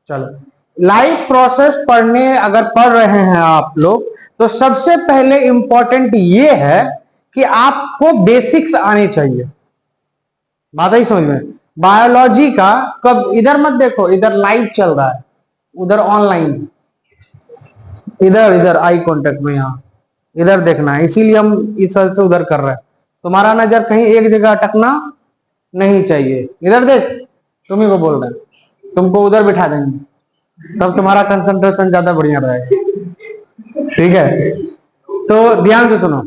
चलो life process अगर पढ़ रहे हैं आप लोग, तो सबसे पहले इंपॉर्टेंट ये है कि आपको बेसिक्स आनी चाहिए। बात ही समझ में, बायोलॉजी का कब, इधर मत देखो, इधर लाइव चल रहा है, उधर ऑनलाइन, इधर इधर आई कांटेक्ट में, यहाँ इधर देखना है, इसीलिए हम इस से उधर कर रहे हैं। तुम्हारा नजर कहीं एक जगह अटकना नहीं चाहिए। इधर देख, तुम्ही को बोल रहे हैं, तुमको उधर बिठा देंगे, तब तुम्हारा कंसंट्रेशन ज्यादा बढ़िया रहेगा। ठीक है, तो ध्यान से सुनो।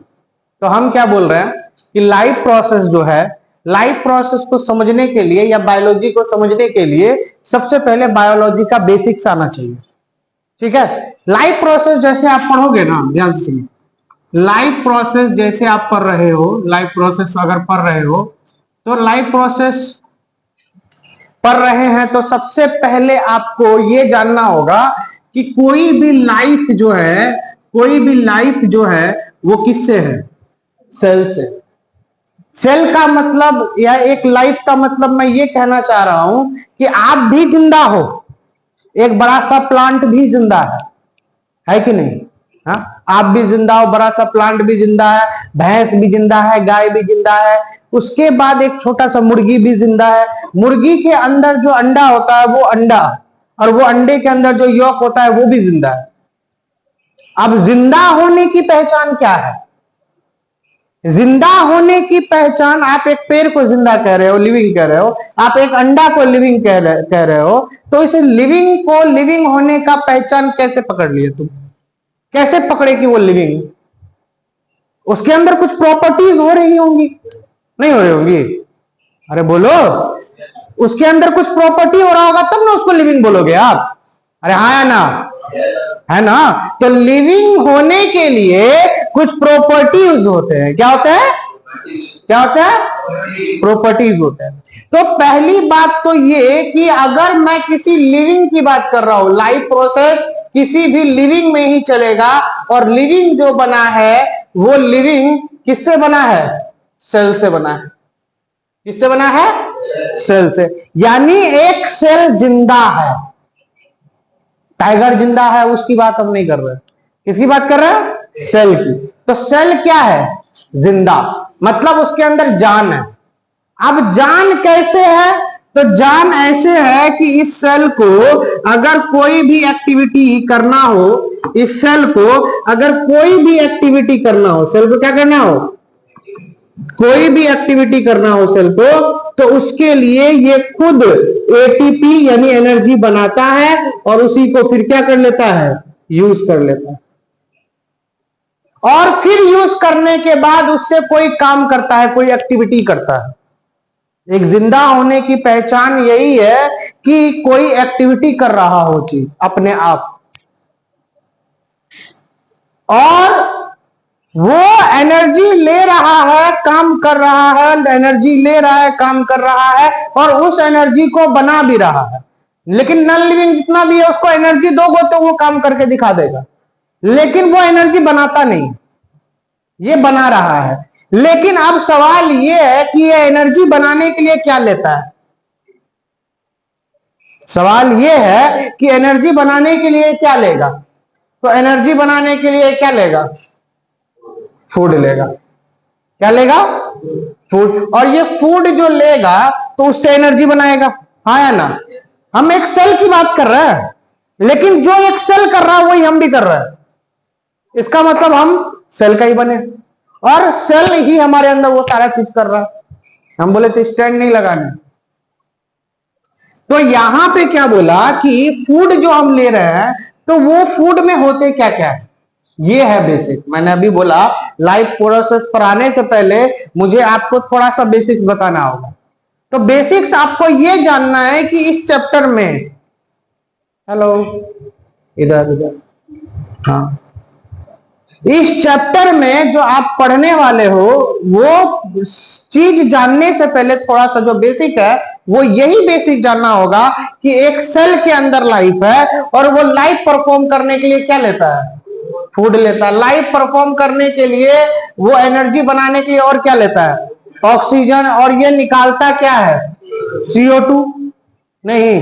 तो हम क्या बोल रहे हैं कि लाइफ प्रोसेस जो है, लाइफ प्रोसेस को समझने के लिए या बायोलॉजी को समझने के लिए सबसे पहले बायोलॉजी का बेसिक्स आना चाहिए। ठीक है, लाइफ प्रोसेस जैसे आप पढ़ोगे ना, ध्यान से सुनिए, लाइफ प्रोसेस जैसे आप पढ़ रहे हो, लाइफ प्रोसेस अगर पढ़ रहे हो, तो लाइफ प्रोसेस पढ़ रहे हैं तो सबसे पहले आपको ये जानना होगा कि कोई भी लाइफ जो है, कोई भी लाइफ जो है वो किससे है? सेल से। सेल का मतलब या एक लाइफ का मतलब मैं ये कहना चाह रहा हूं कि आप भी जिंदा हो, एक बड़ा सा प्लांट भी जिंदा है कि नहीं? हाँ, आप भी जिंदा हो, बड़ा सा प्लांट भी जिंदा है, भैंस भी जिंदा है, गाय भी जिंदा है, उसके बाद एक छोटा सा मुर्गी भी जिंदा है। मुर्गी के अंदर जो अंडा होता है वो अंडा, और वो अंडे के अंदर जो यॉक होता है वो भी जिंदा है। अब जिंदा होने की पहचान क्या है? जिंदा होने की पहचान, आप एक पेड़ को जिंदा कह रहे हो, लिविंग कह रहे हो, आप एक अंडा को लिविंग कह रहे हो, तो इस लिविंग को, लिविंग होने का पहचान कैसे पकड़ लिए तुम? कैसे पकड़े कि वो लिविंग? उसके अंदर कुछ प्रॉपर्टीज हो रही होंगी, नहीं हो रही होंगी? अरे बोलो, उसके अंदर कुछ प्रॉपर्टी हो रहा होगा तब ना उसको लिविंग बोलोगे आप। अरे हाँ या ना? है ना? तो लिविंग होने के लिए कुछ प्रॉपर्टीज होते हैं। क्या होते हैं? क्या होता है? प्रॉपर्टीज होते हैं। तो पहली बात तो ये कि अगर मैं किसी लिविंग की बात कर रहा हूं, लाइफ प्रोसेस किसी भी लिविंग में ही चलेगा, और लिविंग जो बना है वो लिविंग किससे बना है? सेल से बना है। किससे बना है? सेल से। यानी एक सेल जिंदा है। टाइगर जिंदा है उसकी बात हम नहीं कर रहे, किसकी बात कर रहे हैं? सेल की। तो सेल क्या है? जिंदा, मतलब उसके अंदर जान है। अब जान कैसे है? तो जान ऐसे है कि इस सेल को अगर कोई भी एक्टिविटी करना हो, इस सेल को अगर कोई भी एक्टिविटी करना हो, सेल को क्या करना हो? कोई भी एक्टिविटी करना हो सेल को, तो उसके लिए ये खुद एटीपी यानी एनर्जी बनाता है, और उसी को फिर क्या कर लेता है? यूज कर लेता है। और फिर यूज करने के बाद उससे कोई काम करता है, कोई एक्टिविटी करता है। एक जिंदा होने की पहचान यही है कि कोई एक्टिविटी कर रहा हो चीज अपने आप, और वो एनर्जी ले रहा है, काम कर रहा है, एनर्जी ले रहा है, काम कर रहा है, और उस एनर्जी को बना भी रहा है। लेकिन नॉन लिविंग जितना भी है उसको एनर्जी दोगे तो वो काम करके दिखा देगा, लेकिन वो एनर्जी बनाता नहीं, ये बना रहा है। लेकिन अब सवाल ये है कि ये एनर्जी बनाने के लिए क्या लेता है? सवाल ये है कि एनर्जी बनाने के लिए क्या लेगा? तो एनर्जी बनाने के लिए क्या लेगा? फूड लेगा। क्या लेगा? फूड। और ये फूड जो लेगा तो उससे एनर्जी बनाएगा, हाँ या ना? हम एक सेल की बात कर रहे हैं, लेकिन जो एक सेल कर रहा है वही हम भी कर रहे हैं। इसका मतलब हम सेल का ही बने, और सेल ही हमारे अंदर वो सारा चीज कर रहा है। हम बोले तो स्टैंड नहीं लगाने, तो यहां पे क्या बोला कि फूड जो हम ले रहे हैं, तो वो फूड में होते क्या क्या है? ये है बेसिक। मैंने अभी बोला लाइफ प्रोसेस पर आने से पहले मुझे आपको थोड़ा सा बेसिक्स बताना होगा। तो बेसिक्स आपको ये जानना है कि इस चैप्टर में, हेलो, इधर इधर, हाँ, इस चैप्टर में जो आप पढ़ने वाले हो वो चीज जानने से पहले थोड़ा सा जो बेसिक है वो यही बेसिक जानना होगा कि एक सेल के अंदर लाइफ है, और वो लाइफ परफॉर्म करने के लिए क्या लेता है? फूड लेता है। लाइफ परफॉर्म करने के लिए, वो एनर्जी बनाने के लिए और क्या लेता है? ऑक्सीजन। और ये निकालता क्या है? CO2। नहीं।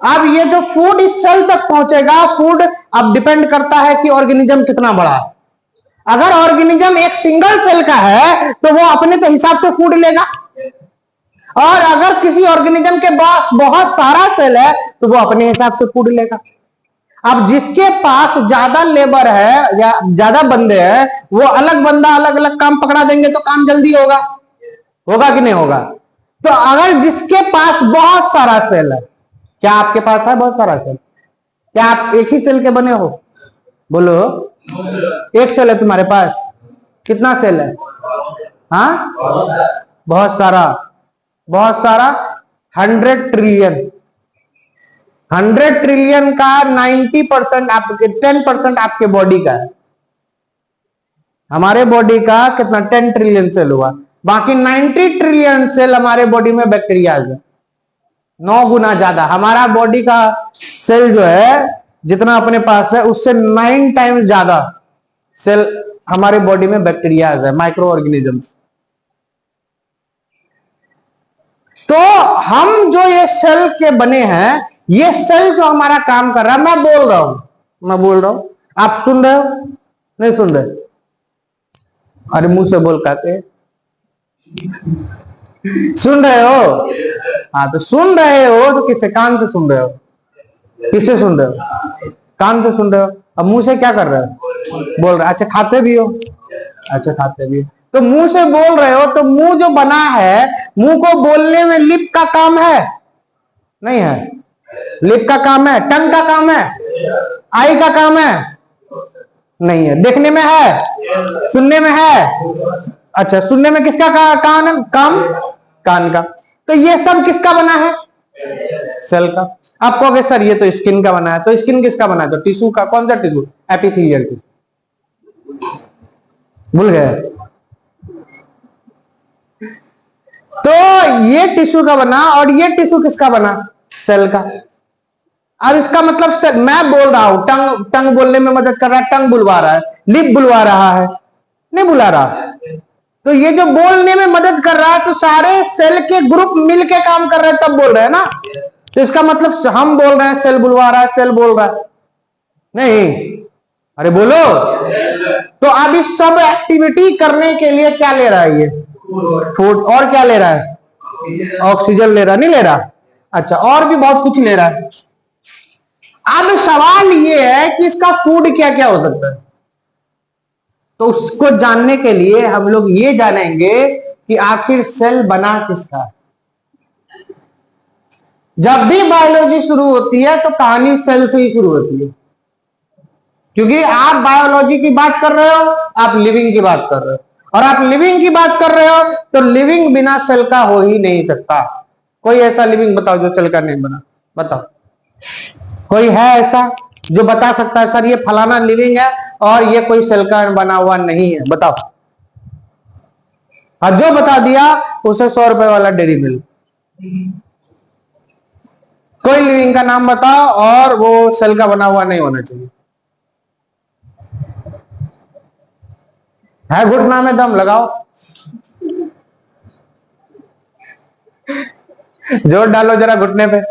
अब ये जो फूड इस सेल तक पहुंचेगा, फूड अब डिपेंड करता है कि ऑर्गेनिज्म कितना बड़ा है। अगर ऑर्गेनिज्म एक सिंगल सेल का है तो वो अपने तो हिसाब से फूड लेगा, और अगर किसी ऑर्गेनिज्म के पास बहुत सारा सेल है तो वो अपने हिसाब से फूड लेगा। अब जिसके पास ज्यादा लेबर है या ज्यादा बंदे हैं, वो अलग बंदा अलग अलग काम पकड़ा देंगे तो काम जल्दी होगा, होगा कि नहीं होगा? तो अगर जिसके पास बहुत सारा सेल है, क्या आपके पास है बहुत सारा सेल? क्या आप एक ही सेल के बने हो? बोलो, एक सेल है तुम्हारे पास? कितना सेल है? हाँ, बहुत सारा, बहुत सारा। 100 ट्रिलियन, 100 ट्रिलियन का 90% आपके, 10% आपके बॉडी का है। हमारे बॉडी का कितना? 10 ट्रिलियन सेल हुआ, बाकी 90 ट्रिलियन सेल हमारे बॉडी में बैक्टीरियाज है। 9 गुना ज्यादा हमारा बॉडी का सेल जो है, जितना अपने पास है उससे 9 टाइम्स ज्यादा सेल हमारे बॉडी में बैक्टीरियाज है, माइक्रो ऑर्गेनिजम्स। तो हम जो ये सेल के बने हैं, ये सेल जो हमारा काम कर रहा है, मैं बोल रहा हूं, आप सुन रहे हो? नहीं सुन रहे? अरे मुंह से बोल पाते, सुन रहे हो? हाँ, तो सुन रहे हो तो किससे? कान से सुन रहे हो? किससे सुन रहे हो? कान से सुन रहे हो। अब मुंह से क्या कर रहे हो? बोल रहे। अच्छा, खाते भी हो? अच्छा, खाते भी हो। तो मुंह से बोल रहे हो, तो मुंह जो बना है, मुंह को बोलने में लिप का काम है? नहीं है? लिप का काम है? टंग का काम है? आई का काम है? नहीं है। देखने में है? सुनने में है? अच्छा, सुनने में किसका काम? कान का। तो ये सब किसका बना है? सेल का। आप कहोगे सर ये तो स्किन का बना है, तो स्किन किसका बना है? तो टिश्यू का। कौन सा टिश्यू? Epithelial tissue. भूल गए? तो ये टिश्यू का बना, और ये टिश्यू किसका बना? सेल का। अब इसका मतलब मैं बोल रहा हूं, टंग बोलने में मदद कर रहा है, टंग बुलवा रहा है, लिप बुलवा रहा है, नहीं बुला रहा। तो ये जो बोलने में मदद कर रहा है, तो सारे सेल के ग्रुप मिलके काम कर रहे हैं, तब बोल रहे हैं ना। तो इसका मतलब हम बोल रहे हैं, सेल बुलवा रहा है, सेल बोल रहा है, नहीं? अरे बोलो। तो अब इस सब एक्टिविटी करने के लिए क्या ले रहा है? ये फूड। और क्या ले रहा है? ऑक्सीजन ले रहा, नहीं ले रहा? अच्छा, और भी बहुत कुछ ले रहा है। अब सवाल ये है कि इसका फूड क्या क्या हो सकता है। तो उसको जानने के लिए हम लोग ये जानेंगे कि आखिर सेल बना किसका है। जब भी बायोलॉजी शुरू होती है तो कहानी सेल से ही शुरू होती है, क्योंकि आप बायोलॉजी की बात कर रहे हो, आप लिविंग की बात कर रहे हो, और आप लिविंग की बात कर रहे हो तो लिविंग बिना सेल का हो ही नहीं सकता। कोई ऐसा लिविंग बताओ जो सेल का नहीं बना? बताओ, कोई है ऐसा जो बता सकता है सर ये फलाना लिविंग है और ये कोई सेल का बना हुआ नहीं है? बताओ। और जो बता दिया उसे 100 रुपए वाला डेयरी मिल्क। कोई लिविंग का नाम बताओ और वो सेल का बना हुआ नहीं होना चाहिए। है? घुटना में दम लगाओ, जोर डालो जरा घुटने पे।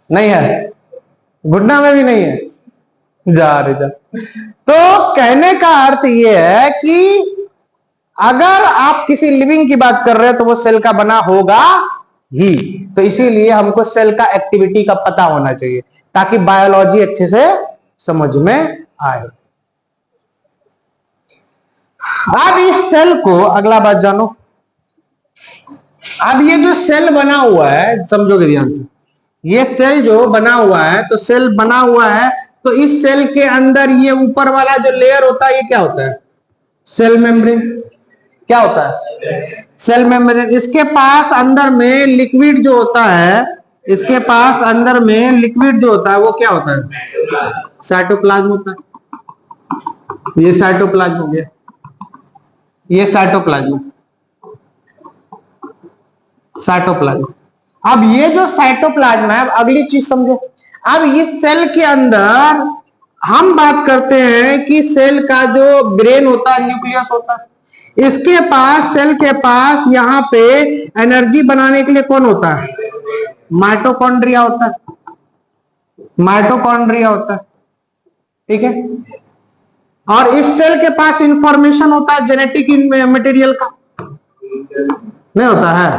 नहीं है? घुटना में भी नहीं है? जा रे जा। तो कहने का अर्थ यह है कि अगर आप किसी लिविंग की बात कर रहे हो तो वो सेल का बना होगा ही। तो इसीलिए हमको सेल का एक्टिविटी का पता होना चाहिए ताकि बायोलॉजी अच्छे से समझ में आए। अब इस सेल को, अगला बात जानो। अब ये जो सेल बना हुआ है, समझोगे ध्यान से, ये सेल जो बना हुआ है, तो सेल बना हुआ है तो इस सेल के अंदर ये ऊपर वाला जो लेयर होता है, ये क्या होता है? Cell membrane. क्या होता है? Cell membrane. इसके पास अंदर में लिक्विड जो होता है, इसके पास अंदर में लिक्विड जो होता है वो क्या होता है? साइटोप्लाज्म होता है। ये साइटोप्लाज्म हो गया, ये साइटोप्लाज्म, साइटोप्लाज्म। अब ये जो साइटोप्लाज्म है, अगली चीज समझो। अब इस सेल के अंदर हम बात करते हैं कि सेल का जो ब्रेन होता है, न्यूक्लियस होता है। इसके पास, सेल के पास यहाँ पे एनर्जी बनाने के लिए कौन होता है? माइटोकॉन्ड्रिया होता है, माइटोकॉन्ड्रिया होता है, ठीक है। और इस सेल के पास इंफॉर्मेशन होता है जेनेटिक मटेरियल का, नहीं होता है?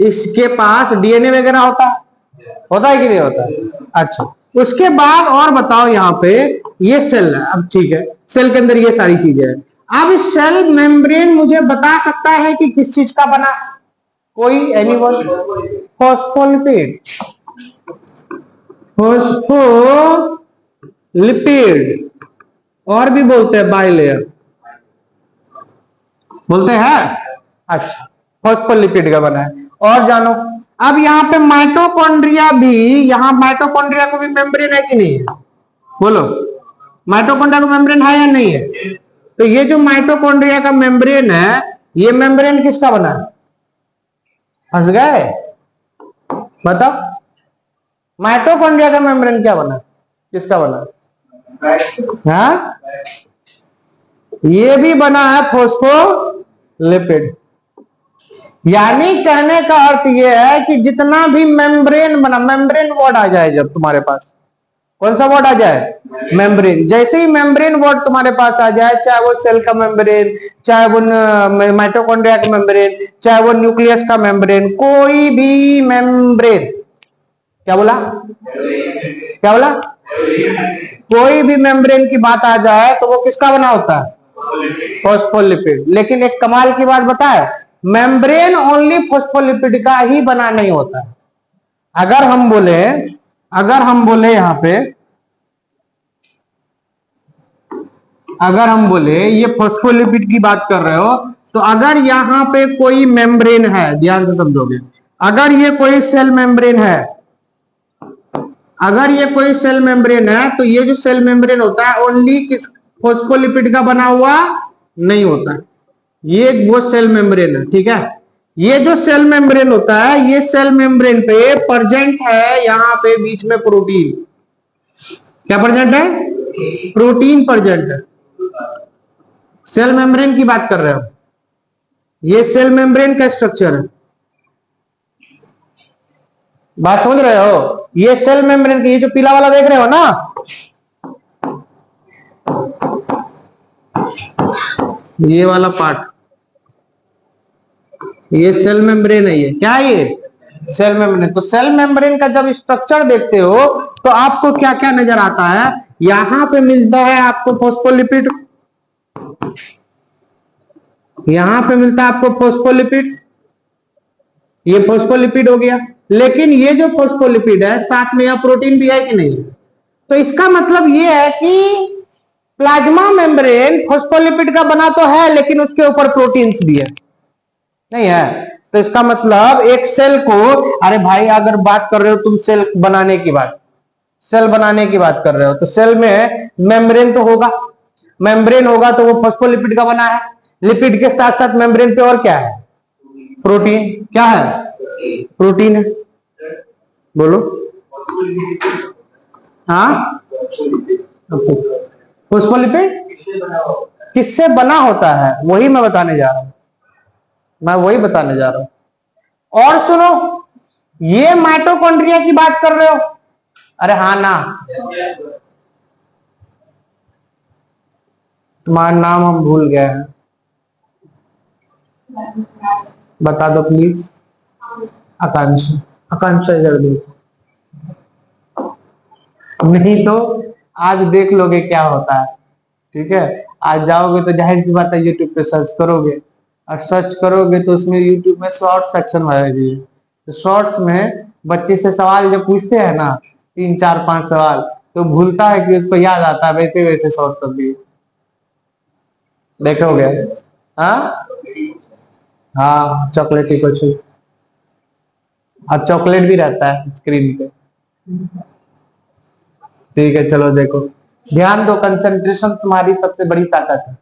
इसके पास डीएनए वगैरह होता है कि नहीं होता है? अच्छा, उसके बाद और बताओ, यहाँ पे ये सेल है, अब ठीक है, सेल के अंदर ये सारी चीजें हैं। अब इस सेल मेम्ब्रेन मुझे बता सकता है कि किस चीज का बना? कोई एनीवन? फॉस्फोलिपिड, फॉस्फोलिपिड, और भी बोलते हैं बाइलेयर, बोलते हैं। अच्छा, फॉस्फोलिपिड का बना है। और जानो, अब यहाँ पे माइटोकॉन्ड्रिया भी, यहाँ माइटोकॉन्ड्रिया को भी मेम्ब्रेन है कि नहीं है? बोलो, माइटोकॉन्ड्रिया को मेम्ब्रेन है या नहीं है? तो ये जो माइटोकॉन्ड्रिया का मेम्ब्रेन है, ये मेम्ब्रेन किसका बना है? फंस गए? बताओ, माइटोकॉन्ड्रिया का मेम्ब्रेन क्या बना? किसका बना? हाँ, ये भी बना है फॉस्फोलिपिड। यानी कहने का अर्थ यह है कि जितना भी मेम्ब्रेन बना, मेम्ब्रेन वर्ड आ जाए जब तुम्हारे पास, कौन सा वर्ड आ जाए? मेम्ब्रेन। जैसे ही मेम्ब्रेन वर्ड तुम्हारे पास आ जाए, चाहे वो सेल का मेम्ब्रेन, चाहे वो माइटोकॉन्ड्रिया का मेम्ब्रेन, चाहे वो न्यूक्लियस का मेम्ब्रेन, कोई भी मेम्ब्रेन, क्या बोला? क्या बोला? कोई भी मेम्ब्रेन की बात आ जाए तो वो किसका बना होता है? फॉस्फोलिपिड। लेकिन एक कमाल की बात बताए, मेम्ब्रेन ओनली फॉस्फोलिपिड का ही बना नहीं होता है। अगर हम बोले यहां पे, अगर हम बोले ये फॉस्फोलिपिड की बात कर रहे हो, तो अगर यहां पे कोई मेम्ब्रेन है, ध्यान से समझोगे, अगर ये कोई सेल मेम्ब्रेन है, अगर ये कोई सेल मेम्ब्रेन है, तो ये जो सेल मेम्ब्रेन होता है ओनली किस फॉस्फोलिपिड का बना हुआ नहीं होता। ये वो सेल मेम्ब्रेन है, ठीक है। ये जो सेल मेम्ब्रेन होता है, ये सेल मेम्ब्रेन पे प्रेजेंट है यहां पे बीच में प्रोटीन। क्या प्रेजेंट है? प्रोटीन प्रेजेंट है। सेल मेम्ब्रेन की बात कर रहे हो, ये सेल मेम्ब्रेन का स्ट्रक्चर है। बात समझ रहे हो? ये सेल मेम्ब्रेन की, ये जो पीला वाला देख रहे हो ना, ये वाला पार्ट, ये सेल मेम्ब्रेन है। ये क्या है? ये सेल मेम्ब्रेन। तो सेल मेम्ब्रेन का जब स्ट्रक्चर देखते हो तो आपको क्या क्या नजर आता है? यहां पे मिलता है आपको फॉस्फोलिपिड, यहां पे मिलता है आपको फॉस्फोलिपिड, ये फॉस्फोलिपिड हो गया। लेकिन ये जो फॉस्फोलिपिड है, साथ में यह प्रोटीन भी है कि नहीं? तो इसका मतलब ये है कि प्लाज्मा मेम्ब्रेन फॉस्फोलिपिड का बना तो है, लेकिन उसके ऊपर प्रोटीन्स भी है, नहीं है? तो इसका मतलब एक सेल को, अरे भाई अगर बात कर रहे हो तुम सेल बनाने की बात, सेल बनाने की बात कर रहे हो, तो सेल में मेम्ब्रेन तो होगा, मेम्ब्रेन होगा तो वो फॉस्फोलिपिड का बना है। लिपिड के साथ साथ मेम्ब्रेन पे और क्या है? प्रोटीन। क्या है? प्रोटीन है। बोलो। हाँ, फॉस्फोलिपिड किससे बना होता है? वही मैं बताने जा रहा हूं, मैं वही बताने जा रहा हूं। और सुनो, ये माइटोकॉन्ड्रिया की बात कर रहे हो? अरे हाँ ना, तुम्हारा नाम हम भूल गए हैं, बता दो प्लीज। आकांक्षा। आकांक्षा इधर देखो, नहीं तो आज देख लोगे क्या होता है, ठीक है। आज जाओगे तो जाहिर सी बात है यूट्यूब पे सर्च करोगे, और सर्च करोगे तो उसमें यूट्यूब में शॉर्ट सेक्शन आएगी। तो शॉर्ट्स में बच्चे से सवाल जब पूछते हैं ना, 3 4 5 सवाल, तो भूलता है कि उसको याद आता है वैसे वैसे शॉर्ट सब भी देखोगे। हाँ हाँ, चॉकलेटी कुछ, और चॉकलेट भी रहता है स्क्रीन पे, ठीक है। चलो देखो, ध्यान दो, कंसंट्रेशन तुम्हारी सबसे बड़ी ताकत है।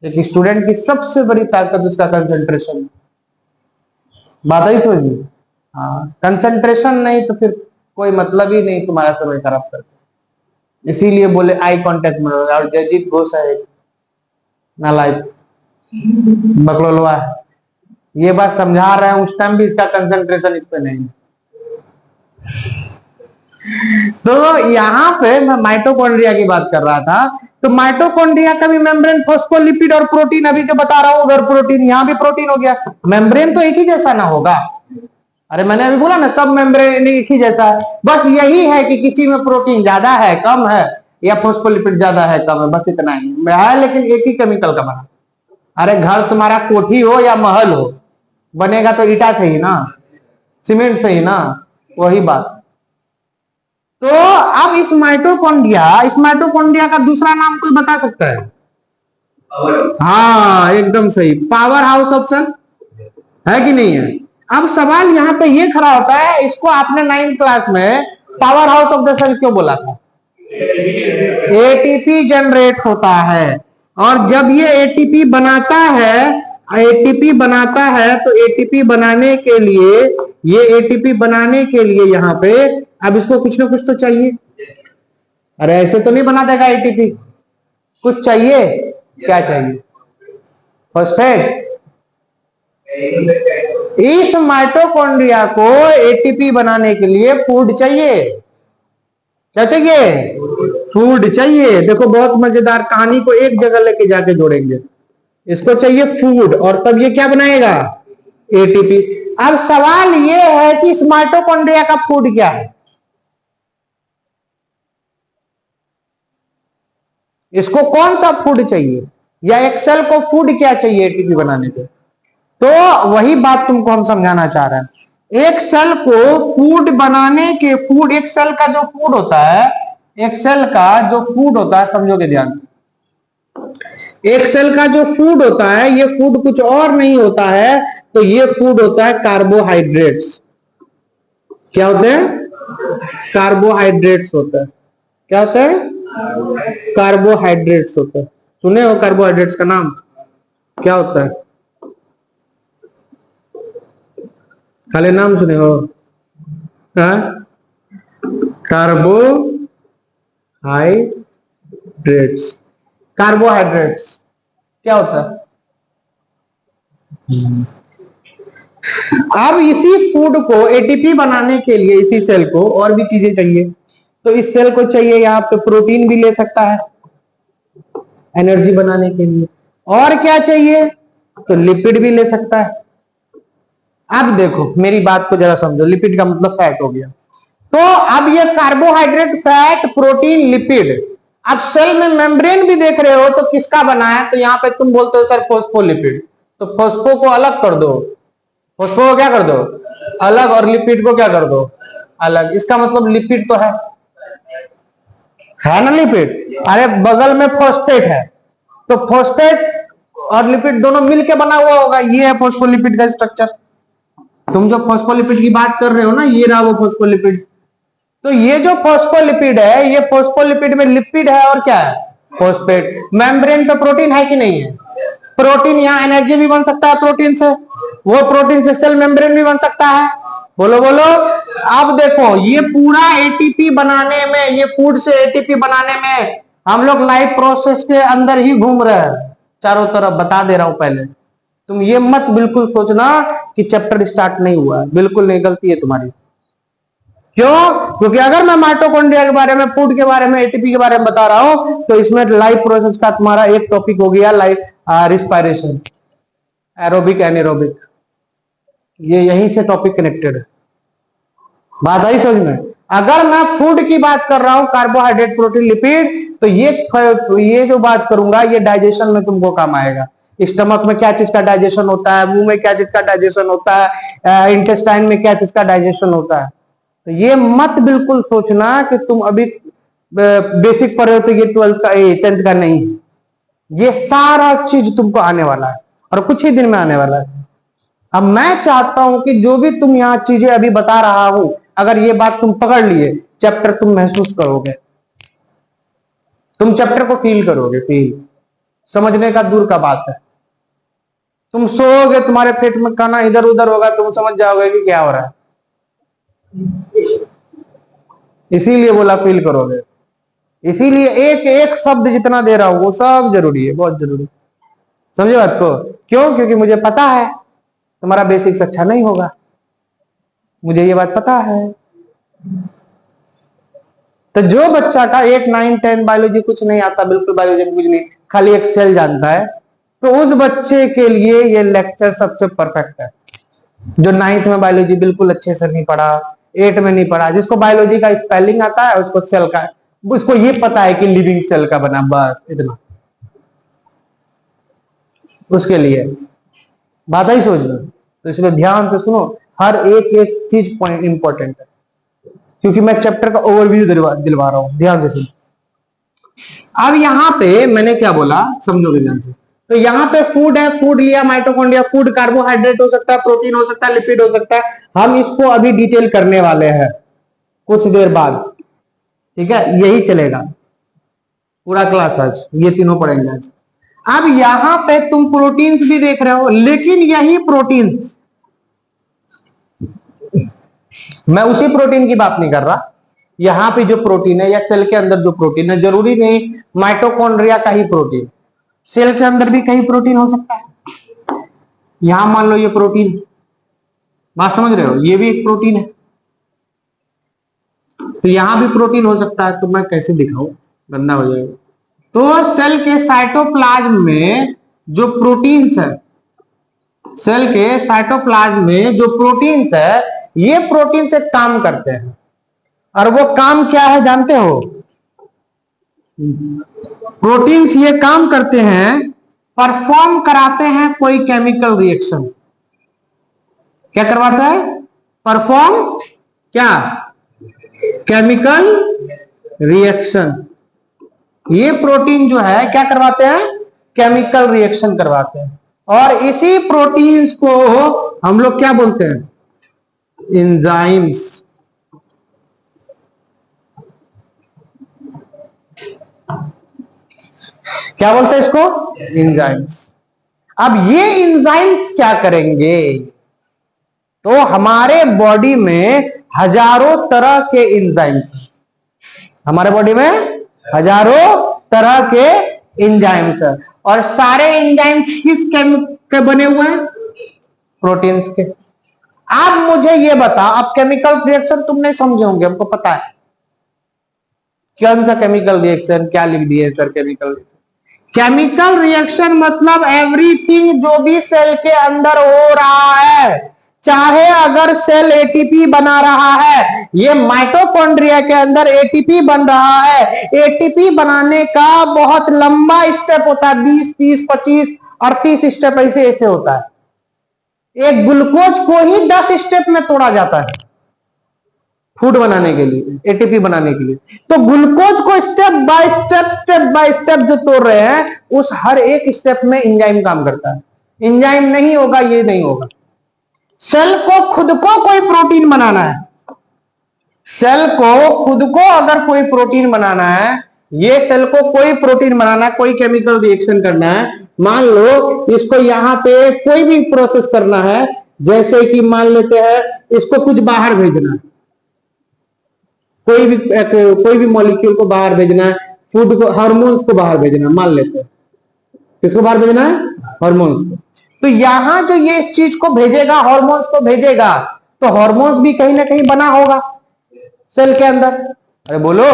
एक स्टूडेंट की सबसे बड़ी ताकत उसका कंसंट्रेशन। बात ही समझिए। हाँ, कंसंट्रेशन नहीं तो फिर कोई मतलब ही नहीं तुम्हारा समय खराब करके। इसीलिए बोले आई कांटेक्ट में रहो। और जयजीत घोष है नालायक, बकलोलवा है। ये बात समझा रहे हैं, उस टाइम भी इसका कंसंट्रेशन इस पे नहीं। तो यहां पे मैं माइटोकॉन्ड्रिया की बात कर रहा था। तो माइटोकॉन्ड्रिया का भी मेम्ब्रेन फॉस्फोलिपिड और प्रोटीन, अभी जो बता रहा हूं उधर प्रोटीन, यहां भी प्रोटीन हो गया। मेम्ब्रेन तो एक ही जैसा ना होगा। अरे मैंने अभी बोला ना, सब मेम्ब्रेन एक ही जैसा है, बस यही है कि किसी में प्रोटीन ज्यादा है कम है, या फॉस्फोलिपिड ज्यादा है कम है, बस इतना ही है, लेकिन एक ही केमिकल का बना। अरे घर तुम्हारा कोठी हो या महल हो, बनेगा तो ईटा से ही ना, सीमेंट से ही ना, वही बात। तो अब इस माइटोकॉन्ड्रिया का दूसरा नाम कोई बता सकता है? हाँ एकदम सही, पावर हाउस ऑप्शन है कि नहीं है। अब सवाल यहाँ पे ये खड़ा होता है, इसको आपने 9th क्लास में power house of the cell क्यों बोला था? एटीपी जनरेट होता है, और जब ये एटीपी बनाता है तो एटीपी बनाने के लिए यहाँ पे अब इसको कुछ ना कुछ तो चाहिए। अरे ऐसे तो नहीं बना देगा एटीपी, कुछ चाहिए। क्या चाहिए? फॉस्फेट। इस माइटोकॉन्ड्रिया को एटीपी बनाने के लिए फूड चाहिए। क्या चाहिए? फूड चाहिए। देखो बहुत मजेदार कहानी को एक जगह लेके जाके जोड़ेंगे। इसको चाहिए फूड, और तब ये क्या बनाएगा? एटीपी। अब सवाल ये है कि इस माइटोकॉन्ड्रिया का फूड क्या है? इसको कौन सा फूड चाहिए, या एक सेल को फूड क्या चाहिए एटीपी बनाने के? तो वही बात तुमको हम समझाना चाह रहे हैं। एक सेल को फूड बनाने के एक सेल का जो फूड होता है, समझोगे ध्यान से। एक सेल का जो फूड होता है, ये फूड कुछ और नहीं होता है, तो ये फूड होता है कार्बोहाइड्रेट्स। क्या होते हैं? कार्बोहाइड्रेट्स होता है। क्या होता है? कार्बोहाइड्रेट्स होता है। सुने हो कार्बोहाइड्रेट्स का नाम? क्या होता है? खाली नाम सुने हो? कार्बोहाइड्रेट्स क्या होता है? अब इसी फूड को एटीपी बनाने के लिए इसी सेल को और भी चीजें चाहिए। तो इस सेल को चाहिए यहाँ पे प्रोटीन भी ले सकता है एनर्जी बनाने के लिए, और क्या चाहिए? तो लिपिड भी ले सकता है। अब देखो मेरी बात को जरा समझो, लिपिड का मतलब फैट हो गया। तो अब ये कार्बोहाइड्रेट, फैट, प्रोटीन, लिपिड, अब सेल में मेम्ब्रेन भी देख रहे हो तो किसका बना है? तो यहाँ पे तुम बोलते हो सर फॉस्फोलिपिड, तो फॉस्फो को अलग कर दो, फॉस्फो को क्या कर दो? अलग, और लिपिड को क्या कर दो? अलग। इसका मतलब लिपिड तो है ना लिपिड। अरे बगल में फॉस्फेट है, तो फॉस्फेट और लिपिड दोनों मिलके बना हुआ होगा, ये है फॉस्फोलिपिड का स्ट्रक्चर। तुम जो फॉस्फोलिपिड की बात कर रहे हो ना, ये रहा वो फॉस्फोलिपिड। तो ये जो फॉस्फोलिपिड है, ये फॉस्फोलिपिड में लिपिड है और क्या है? फॉस्फेट। मेम्ब्रेन पे प्रोटीन है कि नहीं है? प्रोटीन, यहाँ एनर्जी भी बन सकता है प्रोटीन से, वो प्रोटीन से सेल मेम्ब्रेन भी बन सकता है। बोलो बोलो। अब देखो ये पूरा एटीपी बनाने में, ये फूड से एटीपी बनाने में हम लोग लाइफ प्रोसेस के अंदर ही घूम रहे हैं चारों तरफ। बता दे रहा हूं पहले, तुम ये मत बिल्कुल सोचना कि चैप्टर स्टार्ट नहीं हुआ है, बिल्कुल नहीं, गलती है तुम्हारी। क्यों? क्योंकि अगर मैं माइटोकॉन्ड्रिया के बारे में, फूड के बारे में, एटीपी के बारे में बता रहा हूं, तो इसमें लाइफ प्रोसेस का तुम्हारा एक टॉपिक हो गया लाइफ रिस्पायरेशन, एरोबिक, एनारोबिक, ये यहीं से टॉपिक कनेक्टेड है। बात आई समझ में? अगर मैं फूड की बात कर रहा हूं, कार्बोहाइड्रेट, प्रोटीन, लिपिड, तो ये जो बात करूंगा ये डाइजेशन में तुमको काम आएगा। स्टमक में क्या चीज का डाइजेशन होता है, मुंह में क्या चीज का डाइजेशन होता है, इंटेस्टाइन में क्या चीज का डाइजेशन होता है। तो ये मत बिल्कुल सोचना कि तुम अभी बेसिक पढ़े हो तो ये 12th का 10th का नहीं, ये सारा चीज तुमको आने वाला है और कुछ ही दिन में आने वाला है। अब मैं चाहता हूं कि जो भी तुम यहाँ चीजें अभी बता रहा हूं, अगर ये बात तुम पकड़ लिए, चैप्टर तुम महसूस करोगे, तुम चैप्टर को फील करोगे। फील समझने का दूर का बात है। तुम सोओगे, तुम्हारे पेट में खाना इधर उधर होगा, तुम समझ जाओगे कि क्या हो रहा है। इसीलिए बोला फील करोगे, इसीलिए एक एक शब्द जितना दे रहा हूं वो सब जरूरी है, बहुत जरूरी। समझे बात को? क्यों? क्योंकि मुझे पता है तुम्हारा बेसिक्स अच्छा नहीं होगा, मुझे ये बात पता है। तो जो बच्चा का 8, 9, 10 बायोलॉजी कुछ नहीं आता, बिल्कुल बायोलॉजी में कुछ नहीं, खाली एक सेल जानता है, तो उस बच्चे के लिए ये लेक्चर सबसे परफेक्ट है। जो 9th में बायोलॉजी बिल्कुल अच्छे से नहीं पढ़ा, 8 में नहीं पढ़ा, जिसको बायोलॉजी का स्पेलिंग आता है, उसको सेल का, उसको ये पता है कि लिविंग सेल का बना, बस इतना, उसके लिए बात ही सोच लो। तो इसलिए ध्यान से सुनो, हर एक एक चीज पॉइंट इंपॉर्टेंट है, क्योंकि मैं चैप्टर का ओवरव्यू दिलवा रहा हूं, ध्यान से सुनो। अब यहां पे मैंने क्या बोला, समझोगे ध्यान से। तो यहां पे फूड है, फूड लिया, माइटोकॉन्ड्रिया, फूड कार्बोहाइड्रेट हो सकता है, प्रोटीन हो सकता है, लिपिड हो सकता है, हम इसको अभी डिटेल करने वाले हैं कुछ देर बाद, ठीक है? यही चलेगा पूरा क्लास आज, ये तीनों पढ़ेंगे आज। अब यहां पे तुम प्रोटीन्स भी देख रहे हो, लेकिन यही प्रोटीन्स, मैं उसी प्रोटीन की बात नहीं कर रहा, यहां पे जो प्रोटीन है या सेल के अंदर जो प्रोटीन है, जरूरी नहीं माइटोकॉन्ड्रिया का ही प्रोटीन, सेल के अंदर भी कई प्रोटीन हो सकता है। यहां मान लो ये प्रोटीन, बात समझ रहे हो, ये भी एक प्रोटीन है, तो यहां भी प्रोटीन हो सकता है। तो मैं कैसे दिखाऊं, गंदा हो जाएगा। तो सेल के साइटोप्लाज्म में जो प्रोटीन्स है, सेल के साइटोप्लाज्म में जो प्रोटीन्स है, ये प्रोटीन से काम करते हैं, और वो काम क्या है जानते हो? प्रोटीन्स ये काम करते हैं, परफॉर्म कराते हैं कोई केमिकल रिएक्शन। क्या करवाता है? परफॉर्म क्या? Chemical reaction. ये प्रोटीन जो है क्या करवाते हैं? केमिकल रिएक्शन करवाते हैं, और इसी प्रोटीन्स को हम लोग क्या बोलते हैं? एंजाइम्स। क्या बोलते हैं इसको? एंजाइम्स। अब ये एंजाइम्स क्या करेंगे? तो हमारे बॉडी में हजारों तरह के एंजाइम्स, हमारे बॉडी में हजारों तरह के एंजाइम्स है, और सारे एंजाइम्स किस के बने हुए हैं? प्रोटीन्स के। अब मुझे ये बता, अब केमिकल रिएक्शन तुम नहीं समझे होंगे, हमको पता है कौन सा केमिकल रिएक्शन, क्या लिख दिए sir chemical reaction. Chemical reaction मतलब एवरीथिंग जो भी सेल के अंदर हो रहा है, चाहे अगर सेल एटीपी बना रहा है, ये माइटोकॉन्ड्रिया के अंदर एटीपी बन रहा है, एटीपी बनाने का बहुत लंबा स्टेप होता है, 20, 30, 25, 38 स्टेप ऐसे ऐसे होता है। एक ग्लूकोज को ही 10 स्टेप में तोड़ा जाता है फूड बनाने के लिए, एटीपी बनाने के लिए। तो ग्लूकोज को स्टेप बाय स्टेप जो तोड़ रहे हैं, उस हर एक स्टेप में एंजाइम काम करता है। एंजाइम नहीं होगा ये नहीं होगा। सेल को खुद को कोई प्रोटीन बनाना है, सेल को खुद को अगर कोई प्रोटीन बनाना है, ये सेल को कोई प्रोटीन बनाना है, कोई केमिकल रिएक्शन करना है, मान लो इसको यहां पे कोई भी प्रोसेस करना है, जैसे कि मान लेते हैं इसको कुछ बाहर भेजना है, कोई भी मॉलिक्यूल को बाहर भेजना है, फूड को, हार्मोन्स को बाहर भेजना है, मान लेते हैं किसको बाहर भेजना है? हार्मोन्स को। तो यहां जो ये इस चीज को भेजेगा, हार्मोन्स को भेजेगा, तो हार्मोन्स भी कहीं ना कहीं बना होगा सेल के अंदर। अरे बोलो,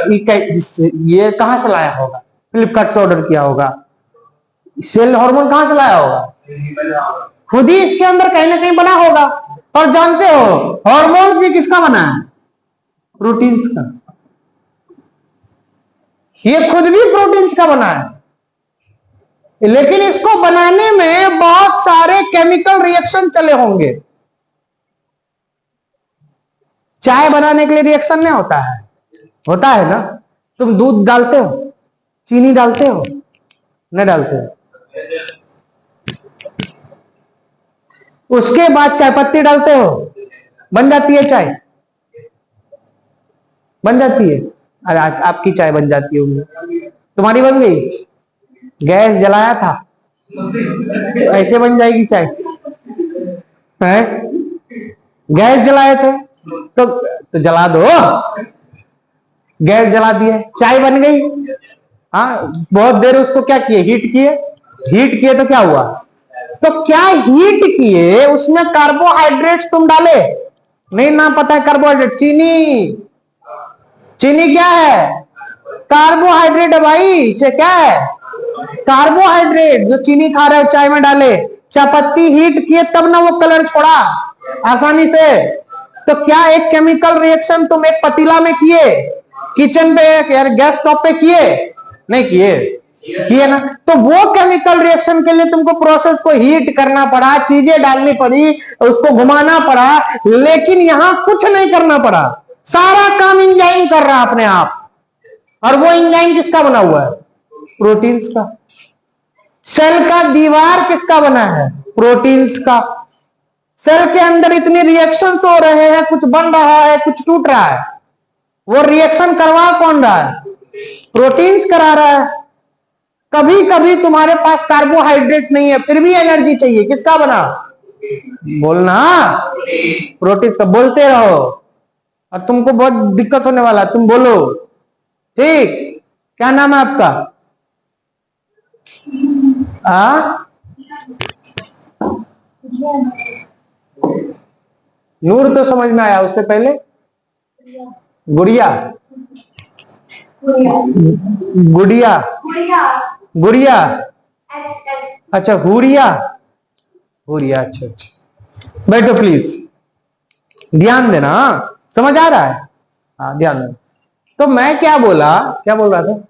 ये कहां से लाया होगा? फ्लिपकार्ट से ऑर्डर किया होगा। सेल हार्मोन कहां से लाया होगा? खुद ही इसके अंदर कहीं ना कहीं बना होगा। और जानते हो हार्मोन्स भी किसका बना है? प्रोटीन्स का। ये खुद भी प्रोटीन्स का बना है, लेकिन इसको बनाने में बहुत सारे केमिकल रिएक्शन चले होंगे। चाय बनाने के लिए रिएक्शन नहीं होता है? होता है ना? तुम दूध डालते हो, चीनी डालते हो, नहीं डालते हो? उसके बाद चाय पत्ती डालते हो, बन जाती है चाय, बन जाती है। अरे आपकी चाय बन जाती होगी, तुम्हारी बन गई? गैस जलाया था, ऐसे बन जाएगी चाय है? गैस जलाए थे तो जला दो, गैस जला दिए, चाय बन गई। हाँ, बहुत देर उसको क्या किए? हीट किए, हीट किए तो क्या हुआ? तो क्या हीट किए उसमें कार्बोहाइड्रेट्स तुम डाले? नहीं ना पता है कार्बोहाइड्रेट? चीनी। चीनी क्या है? कार्बोहाइड्रेट है भाई। क्या है? कार्बोहाइड्रेट। जो चीनी खा रहे हो चाय में डाले, चायपत्ती हीट किए तब ना वो कलर छोड़ा आसानी से। तो क्या एक केमिकल रिएक्शन तुम एक पतीला में किए, किचन पे यार गैस टॉप पे किए? नहीं किए। किए ना? तो वो केमिकल रिएक्शन के लिए तुमको प्रोसेस को हीट करना पड़ा, चीजें डालनी पड़ी, उसको घुमाना पड़ा, लेकिन यहां कुछ नहीं करना पड़ा। सारा काम एंजाइम कर रहा अपने आप। और वो एंजाइम किसका बना हुआ है? प्रोटीन्स का। सेल का दीवार किसका बना है? प्रोटीन्स का। सेल के अंदर इतने रिएक्शंस हो रहे हैं, कुछ बन रहा है, कुछ टूट रहा है, वो रिएक्शन करवा कौन रहा है? प्रोटीन्स करा रहा है। कभी कभी तुम्हारे पास कार्बोहाइड्रेट नहीं है, फिर भी एनर्जी चाहिए, किसका बना? बोलना। प्रोटीन्स का। बोलते रहो और तुमको बहुत दिक्कत होने वाला, तुम बोलो। ठीक। क्या नाम है आपका? नूर तो समझ में आया, उससे पहले गुड़िया। गुड़िया। गुड़िया। अच्छा हुरिया। हुरिया। अच्छा अच्छा, बैठो प्लीज, ध्यान देना। समझ आ रहा है? हाँ ध्यान देना। तो मैं क्या बोला, क्या बोल रहा था?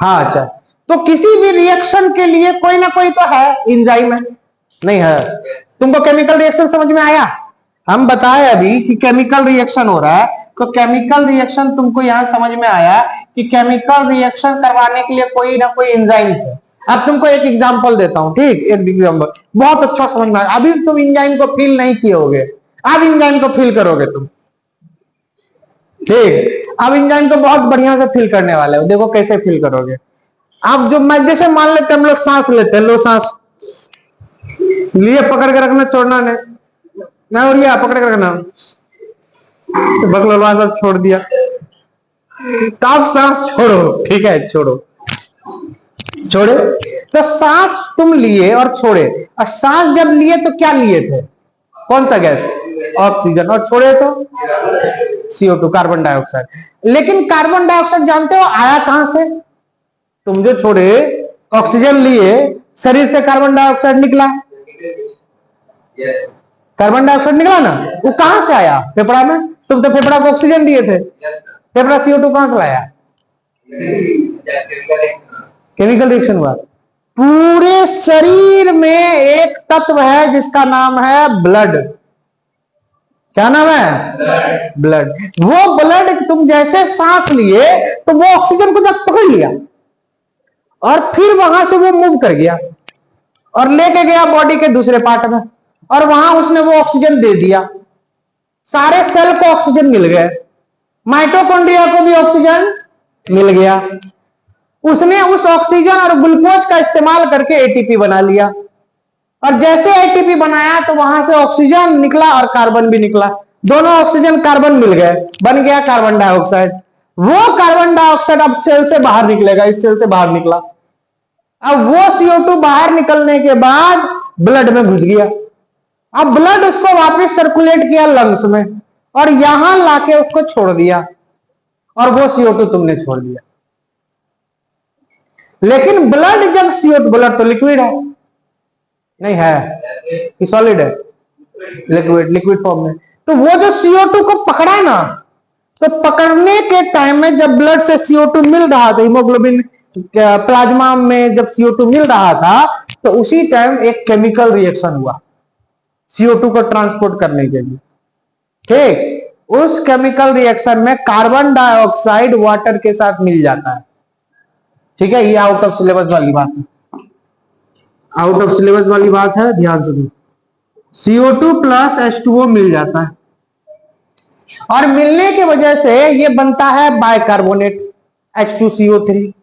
हाँ अच्छा। तो किसी भी रिएक्शन के लिए कोई ना कोई तो है, एंजाइम है, नहीं है? तुमको केमिकल रिएक्शन समझ में आया? हम बताए अभी कि केमिकल रिएक्शन हो रहा है, तो केमिकल रिएक्शन तुमको यहां समझ में आया कि केमिकल रिएक्शन करवाने के लिए कोई ना कोई एंजाइम है। अब तुमको एक एग्जांपल देता हूं, ठीक? एक एग्जांपल बहुत अच्छा समझ में आया। अभी तुम एंजाइम को फील नहीं किए होगे, अब एंजाइम को फील करोगे तुम, ठीक? अब एंजाइम को बहुत बढ़िया से फील करने वाले हो, देखो कैसे फील करोगे। आप जो मैं जैसे मान लेते हम लोग सांस लेते हैं, लो सांस लिए, पकड़ के रखना, छोड़ना नहीं ना, और ये पकड़ के रखना, तो बकलोलवा सब छोड़ दिया, तो आप सांस छोड़ो, ठीक है? छोड़ो, छोड़े। तो सांस तुम लिए और छोड़े, और सांस जब लिए तो क्या लिए थे? कौन सा गैस? ऑक्सीजन। और छोड़े तो CO2, कार्बन डाइऑक्साइड। लेकिन कार्बन डाइऑक्साइड जानते हो आया कहां से? तुम जो छोड़े, ऑक्सीजन लिए, शरीर से कार्बन डाइऑक्साइड निकला, कार्बन डाइऑक्साइड निकला ना, वो कहां से आया? फेफड़ा में। तुम तो फेफड़ा को ऑक्सीजन दिए थे, फेफड़ा CO2 कहां से लाया? केमिकल रिएक्शन हुआ। पूरे शरीर में एक तत्व है जिसका नाम है ब्लड। क्या नाम है? ब्लड। वो ब्लड तुम जैसे सांस लिए तो वो ऑक्सीजन को जब पकड़ लिया और फिर वहां से वो मूव कर गया और लेके गया बॉडी के दूसरे पार्ट में, और वहां उसने वो ऑक्सीजन दे दिया। सारे सेल को ऑक्सीजन मिल गया, माइटोकॉन्ड्रिया को भी ऑक्सीजन मिल गया। उसने उस ऑक्सीजन और ग्लूकोज का इस्तेमाल करके एटीपी बना लिया, और जैसे एटीपी बनाया तो वहां से ऑक्सीजन निकला और कार्बन भी निकला, दोनों ऑक्सीजन कार्बन मिल गए, बन गया कार्बन डाइऑक्साइड। वो कार्बन डाइऑक्साइड अब सेल से बाहर निकलेगा, इस सेल से बाहर निकला। अब वो CO2 बाहर निकलने के बाद ब्लड में घुस गया। अब ब्लड उसको वापस सर्कुलेट किया लंग्स में, और यहां लाके उसको छोड़ दिया, और वो CO2 तुमने छोड़ दिया। लेकिन ब्लड जब CO2, ब्लड तो लिक्विड है, नहीं है कि सॉलिड है? लिक्विड, लिक्विड फॉर्म में। तो वो जो CO2 को पकड़ा ना, तो पकड़ने के टाइम में जब ब्लड से CO2 मिल रहा था, हीमोग्लोबिन प्लाज्मा में जब CO2 मिल रहा था, तो उसी टाइम एक केमिकल रिएक्शन हुआ CO2 को ट्रांसपोर्ट करने के लिए, ठीक? उस केमिकल रिएक्शन में कार्बन डाइऑक्साइड वाटर के साथ मिल जाता है, ठीक है? ये आउट ऑफ सिलेबस वाली बात है, आउट ऑफ सिलेबस वाली बात है, ध्यान से सुनो। CO2 प्लस H2O मिल जाता है, और मिलने की वजह से ये बनता है bicarbonate H2CO3,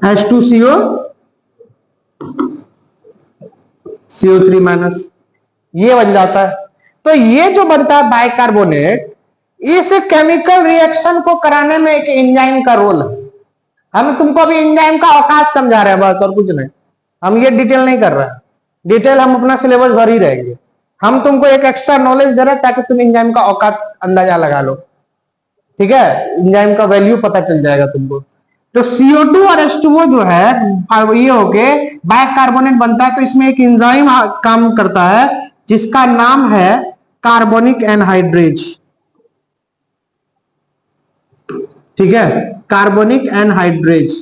H2CO, CO3 minus, ये बन जाता है। तो ये जो बनता है बाइकार्बोनेट, इस केमिकल रिएक्शन को कराने में एक एंजाइम का रोल है। हम तुमको अभी एंजाइम का औकात समझा रहे हैं बस, और कुछ नहीं। हम ये डिटेल नहीं कर रहे हैं, डिटेल हम अपना सिलेबस भर ही रहेंगे। हम तुमको एक एक्स्ट्रा नॉलेज दे रहे हैं ताकि तुम एंजाइम का औकात अंदाजा लगा लो, ठीक है। एंजाइम का वैल्यू पता चल जाएगा तुमको। तो CO2 और H2O जो है ये होके बाइकार्बोनेट बनता है। तो इसमें एक एंजाइम काम करता है जिसका नाम है कार्बोनिक एनहाइड्रेज, ठीक है, कार्बोनिक एनहाइड्रेज,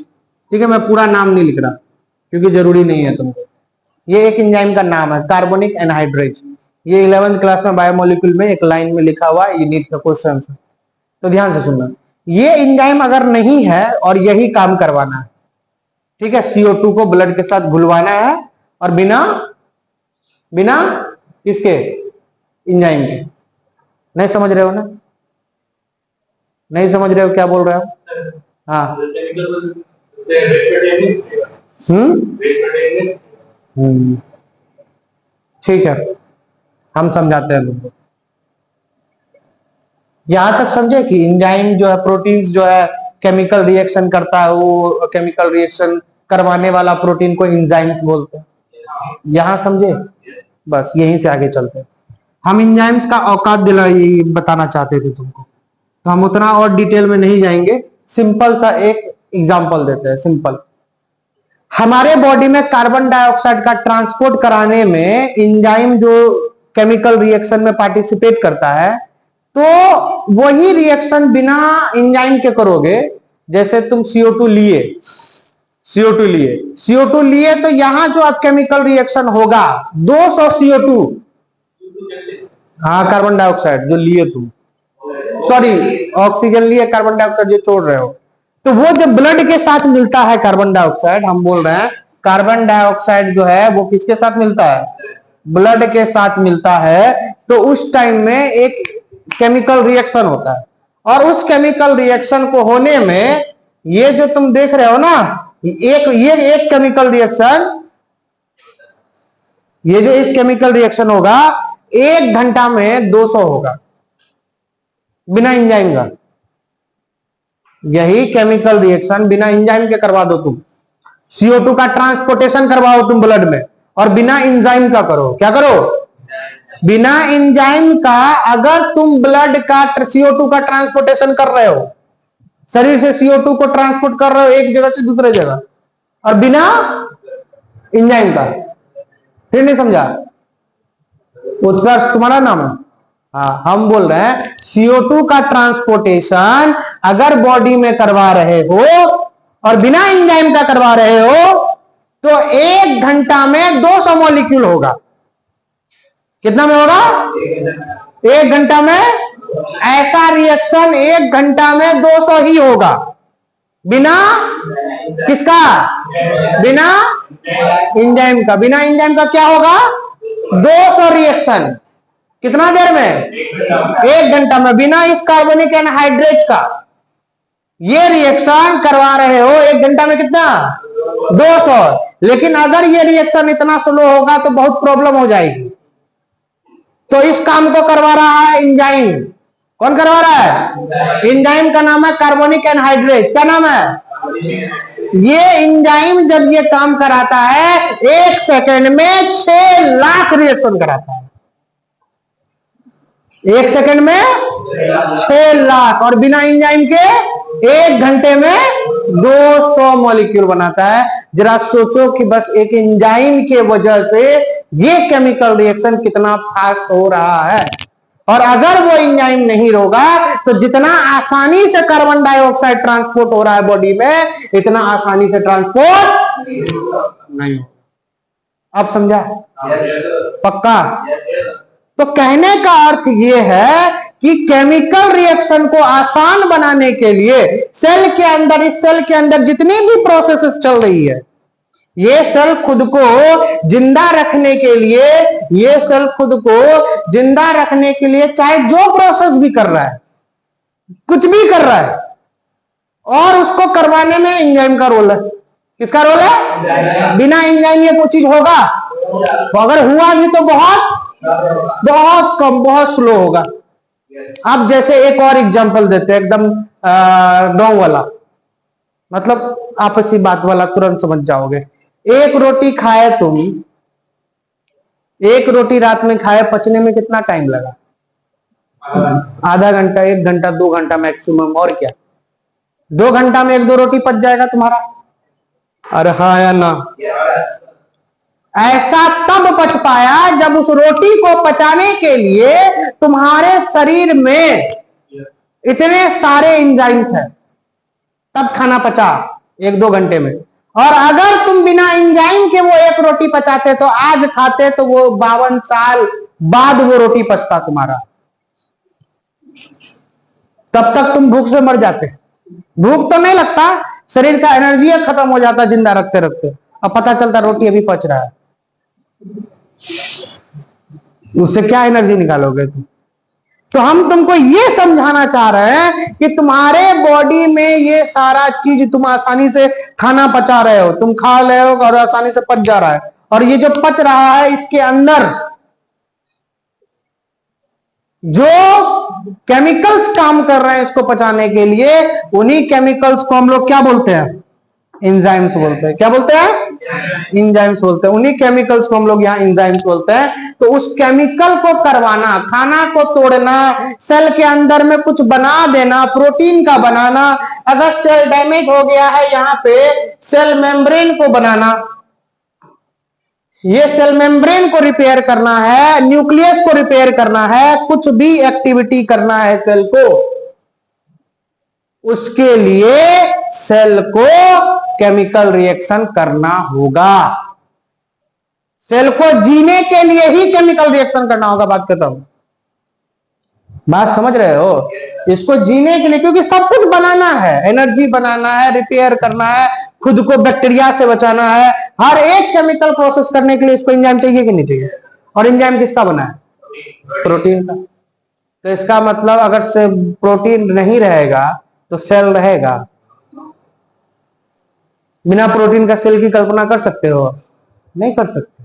ठीक है। मैं पूरा नाम नहीं लिख रहा क्योंकि जरूरी नहीं है तुमको। ये एक एंजाइम का नाम है कार्बोनिक एनहाइड्रेज। ये 11th क्लास में बायोमोलिक्यूल में एक लाइन में लिखा हुआ है, ये नीट का क्वेश्चन है, तो ध्यान से सुनना। ये एंजाइम अगर नहीं है और यही काम करवाना है, ठीक है, CO2 को ब्लड के साथ घुलवाना है और बिना बिना किसके, एंजाइम के। नहीं समझ रहे हो ना, नहीं समझ रहे हो क्या बोल रहे हो? हाँ, ठीक है, हम समझाते हैं तुमको। यहां तक समझे कि एंजाइम जो है, प्रोटीन्स जो है केमिकल रिएक्शन करता है, वो केमिकल रिएक्शन करवाने वाला प्रोटीन को एंजाइम्स बोलते हैं। यहां समझे? बस यहीं से आगे चलते हैं। हम एंजाइम्स का औकात बताना चाहते थे तुमको, तो हम उतना और डिटेल में नहीं जाएंगे। सिंपल सा एक एग्जांपल देते हैं। सिंपल, हमारे बॉडी में कार्बन डाइऑक्साइड का ट्रांसपोर्ट कराने में एंजाइम जो केमिकल रिएक्शन में पार्टिसिपेट करता है, तो वही रिएक्शन बिना एंजाइम के करोगे। जैसे तुम CO2 लिए, CO2 लिए तो यहां जो अब केमिकल रिएक्शन होगा 200 CO2, हाँ कार्बन डाइऑक्साइड जो लिए तुम, सॉरी ऑक्सीजन लिए, कार्बन डाइऑक्साइड जो छोड़ रहे हो, तो वो जब ब्लड के साथ मिलता है कार्बन डाइऑक्साइड, हम बोल रहे हैं कार्बन डाइऑक्साइड जो है वो किसके साथ मिलता है, ब्लड के साथ मिलता है। तो उस टाइम में एक केमिकल रिएक्शन होता है, और उस केमिकल रिएक्शन को होने में ये जो तुम देख रहे हो ना, एक केमिकल रिएक्शन, ये जो एक केमिकल रिएक्शन होगा 1 घंटा में 200 होगा बिना एंजाइम का। यही केमिकल रिएक्शन बिना एंजाइम के करवा दो तुम, CO2 का ट्रांसपोर्टेशन करवाओ तुम ब्लड में, और बिना एंजाइम का करो। क्या करो? बिना एंजाइम का अगर तुम ब्लड का CO2 का ट्रांसपोर्टेशन कर रहे हो, शरीर से CO2 को ट्रांसपोर्ट कर रहे हो एक जगह से दूसरे जगह, और बिना एंजाइम का, फिर नहीं समझा? उत्कर्ष तुम्हारा नाम है? हाँ, हम बोल रहे हैं CO2 का ट्रांसपोर्टेशन अगर बॉडी में करवा रहे हो और बिना एंजाइम का करवा रहे हो, तो 1 घंटा में 200 मॉलिक्यूल होगा। कितना में होगा? 1 घंटा में। ऐसा रिएक्शन 1 घंटा में 200 ही होगा, बिना किसका? बिना एंजाइम का। बिना एंजाइम का क्या होगा? 200 रिएक्शन। कितना देर में? 1 घंटा में, बिना इस कार्बोनिक एनहाइड्रेज का। ये रिएक्शन करवा रहे हो 1 घंटा में कितना? 200। लेकिन अगर ये रिएक्शन इतना स्लो होगा तो बहुत प्रॉब्लम हो जाएगी। तो इस काम को करवा रहा है एंजाइम। कौन करवा रहा है? एंजाइम का नाम है कार्बोनिक एनहाइड्रेज। क्या नाम है? ये एंजाइम जब ये काम कराता है 1 सेकेंड में 6 लाख रिएक्शन कराता है। 1 सेकेंड में 6 लाख, और बिना एंजाइम के 1 घंटे में 200 मॉलिक्यूल बनाता है। जरा सोचो कि बस एक एंजाइम के वजह से ये केमिकल रिएक्शन कितना फास्ट हो रहा है। और अगर वो एंजाइम नहीं होगा तो जितना आसानी से कार्बन डाइऑक्साइड ट्रांसपोर्ट हो रहा है बॉडी में, इतना आसानी से ट्रांसपोर्ट नहीं हो। अब समझा? पक्का? तो कहने का अर्थ यह है कि केमिकल रिएक्शन को आसान बनाने के लिए सेल के अंदर, इस सेल के अंदर जितनी भी प्रोसेसेस चल रही है, ये सेल खुद को जिंदा रखने के लिए, ये सेल खुद को जिंदा रखने के लिए चाहे जो प्रोसेस भी कर रहा है, कुछ भी कर रहा है, और उसको करवाने में एंजाइम का रोल है। किसका रोल है? बिना एंजाइम ये कोई चीज होगा? तो अगर हुआ भी तो बहुत कम, बहुत स्लो होगा। अब जैसे एक और एग्जांपल देते हैं, एकदम गांव वाला। मतलब आपसी बात वाला तुरंत समझ जाओगे। एक रोटी खाए तुम, एक रोटी रात में खाए, पचने में कितना टाइम लगा? आधा घंटा, 1 घंटा, 2 घंटा मैक्सिमम। और क्या 2 घंटा में 1-2 रोटी पच जाएगा तुम्हारा? अरे हाँ या ना? ऐसा तब पच पाया जब उस रोटी को पचाने के लिए तुम्हारे शरीर में इतने सारे एंजाइम्स हैं, तब खाना पचा 1-2 घंटे में। और अगर तुम बिना एंजाइम के वो एक रोटी पचाते तो आज खाते तो वो 52 साल बाद वो रोटी पचता तुम्हारा। तब तक तुम भूख से मर जाते। भूख तो नहीं लगता, शरीर का एनर्जी खत्म हो जाता जिंदा रखते रखते। अब पता चलता रोटी अभी पच रहा है, उससे क्या एनर्जी निकालोगे तुम? तो हम तुमको ये समझाना चाह रहे हैं कि तुम्हारे बॉडी में ये सारा चीज तुम आसानी से खाना पचा रहे हो, तुम खा रहे हो और आसानी से पच जा रहा है। और ये जो पच रहा है इसके अंदर जो केमिकल्स काम कर रहे हैं इसको पचाने के लिए, उन्हीं केमिकल्स को हम लोग क्या बोलते हैं? एंजाइम्स बोलते हैं। क्या बोलते हैं? एंजाइम्स बोलते हैं। उन्हीं केमिकल्स को हम लोग यहाँ एंजाइम्स बोलते हैं। तो उस केमिकल को करवाना, खाना को तोड़ना, सेल के अंदर में कुछ बना देना, प्रोटीन का बनाना, अगर सेल डैमेज हो गया है यहाँ पे सेल मेम्ब्रेन को बनाना, ये सेल मेम्ब्रेन को रिपेयर करना है, न्यूक्लियस को रिपेयर करना है, कुछ भी एक्टिविटी करना है सेल को, उसके लिए सेल को केमिकल रिएक्शन करना होगा। सेल को जीने के लिए ही केमिकल रिएक्शन करना होगा। बात खत्म। बात समझ रहे हो? इसको जीने के लिए, क्योंकि सब कुछ बनाना है, एनर्जी बनाना है, रिपेयर करना है, खुद को बैक्टीरिया से बचाना है, हर एक केमिकल प्रोसेस करने के लिए इसको एंजाइम चाहिए कि नहीं चाहिए? और एंजाइम किसका बना है? प्रोटीन का। तो इसका मतलब अगर से प्रोटीन नहीं रहेगा तो सेल रहेगा? बिना प्रोटीन का सेल की कल्पना कर सकते हो? नहीं कर सकते।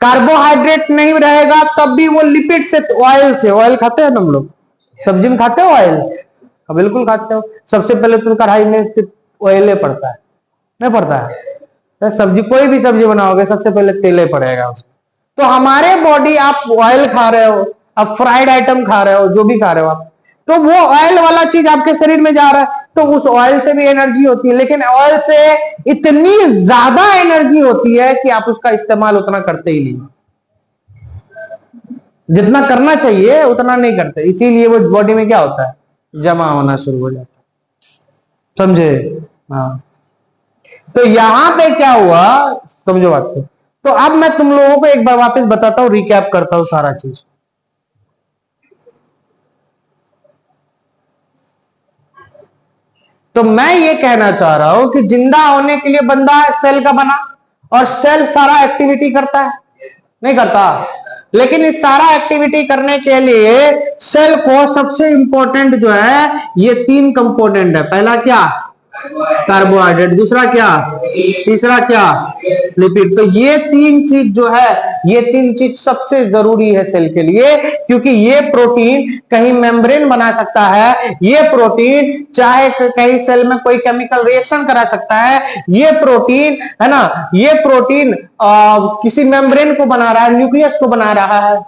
कार्बोहाइड्रेट नहीं रहेगा तब भी वो लिपिड से, ऑयल से, ऑयल खाते हैं ना हम लोग, सब्जी में खाते हो ऑयल? बिल्कुल खाते हो। सबसे पहले तो कढ़ाई में ऑयल पड़ता है, नहीं पड़ता है? तो सब्जी, कोई भी सब्जी बनाओगे सबसे पहले तेल पड़ेगा उसमें। तो हमारे बॉडी, आप ऑयल खा रहे हो, आप फ्राइड आइटम खा रहे हो, जो भी खा रहे हो आप, तो वो ऑयल वाला चीज आपके शरीर में जा रहा है, तो उस ऑयल से भी एनर्जी होती है, लेकिन ऑयल से इतनी ज्यादा एनर्जी होती है कि आप उसका इस्तेमाल उतना करते ही नहीं, जितना करना चाहिए उतना नहीं करते। इसीलिए वो बॉडी में क्या होता है? जमा होना शुरू हो जाता है। समझे? हाँ। तो यहां पे क्या हुआ, समझो बात को। तो अब मैं तुम लोगों को एक बार वापस बताता हूं, रिकैप करता हूं सारा चीज। तो मैं ये कहना चाह रहा हूं कि जिंदा होने के लिए बंदा सेल का बना, और सेल सारा एक्टिविटी करता है, नहीं करता? लेकिन इस सारा एक्टिविटी करने के लिए सेल को सबसे इंपॉर्टेंट जो है ये 3 कंपोनेंट है। पहला क्या? कार्बोहाइड्रेट। दूसरा क्या? तीसरा क्या? लिपिड। तो ये 3 चीज जो है, ये 3 चीज सबसे जरूरी है सेल के लिए, क्योंकि ये प्रोटीन कहीं मेम्ब्रेन बना सकता है, ये प्रोटीन चाहे कहीं सेल में कोई केमिकल रिएक्शन करा सकता है, ये प्रोटीन है ना, ये प्रोटीन किसी मेम्ब्रेन को बना रहा है, न्यूक्लियस को बना रहा है।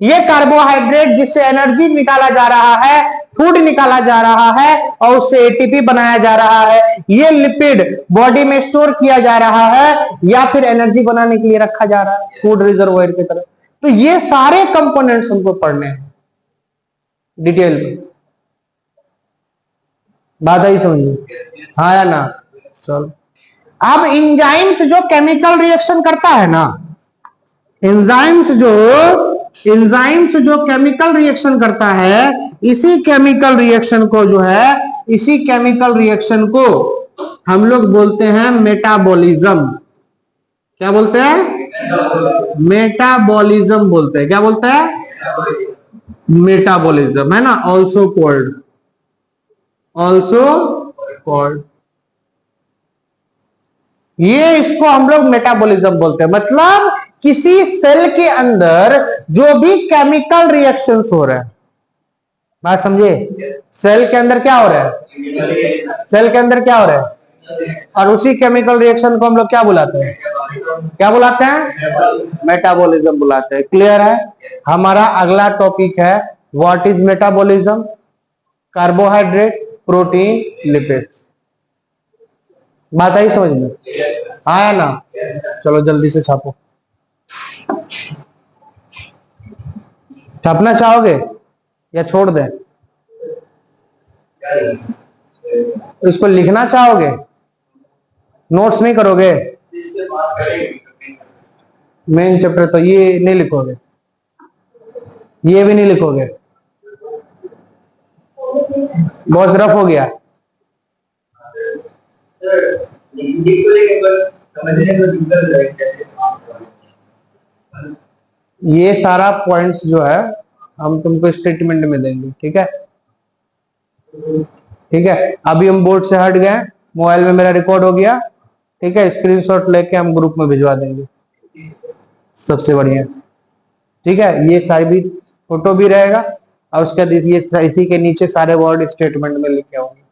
ये कार्बोहाइड्रेट जिससे एनर्जी निकाला जा रहा है, फूड निकाला जा रहा है और उससे एटीपी बनाया जा रहा है। ये लिपिड बॉडी में स्टोर किया जा रहा है या फिर एनर्जी बनाने के लिए रखा जा रहा है, फूड रिजर्वोयर की तरह। तो ये सारे कंपोनेंट्स हमको पढ़ने हैं डिटेल में। बात आई समझिए? हाँ या ना? चलो, अब एंजाइम्स जो केमिकल रिएक्शन करता है ना, एंजाइम्स जो केमिकल रिएक्शन करता है, इसी केमिकल रिएक्शन को जो है, इसी केमिकल रिएक्शन को हम लोग बोलते हैं मेटाबॉलिज्म। क्या बोलते हैं? मेटाबॉलिज्म बोलते हैं। क्या बोलते हैं? मेटाबॉलिज्म, है ना? ऑल्सो कॉल्ड, ये इसको हम लोग मेटाबॉलिज्म बोलते हैं। मतलब किसी सेल के अंदर जो भी केमिकल रिएक्शंस हो रहे हैं, बात समझे? सेल के अंदर क्या हो रहा है? सेल के अंदर क्या हो रहा है? और उसी केमिकल रिएक्शन को हम लोग क्या बुलाते हैं? क्या बुलाते हैं? मेटाबॉलिज्म बुलाते हैं। क्लियर है? हमारा अगला टॉपिक है what is metabolism, carbohydrate, protein, lipids. बात आई समझ में? आया ना? चलो जल्दी से छापो। छापना चाहोगे या छोड़ दें? इसको लिखना चाहोगे? नोट्स नहीं करोगे? मेन चैप्टर तो ये नहीं लिखोगे, ये भी नहीं लिखोगे, बहुत रफ हो गया। ये सारा पॉइंट्स जो है हम तुमको स्टेटमेंट में देंगे, ठीक है? ठीक है, अभी हम बोर्ड से हट गए, मोबाइल में मेरा रिकॉर्ड हो गया, ठीक है? स्क्रीनशॉट लेके हम ग्रुप में भिजवा देंगे, सबसे बढ़िया। ठीक है, ये सारी भी फोटो भी रहेगा और उसके बाद ये इसी के नीचे सारे वर्ड स्टेटमेंट में लिखे होंगे,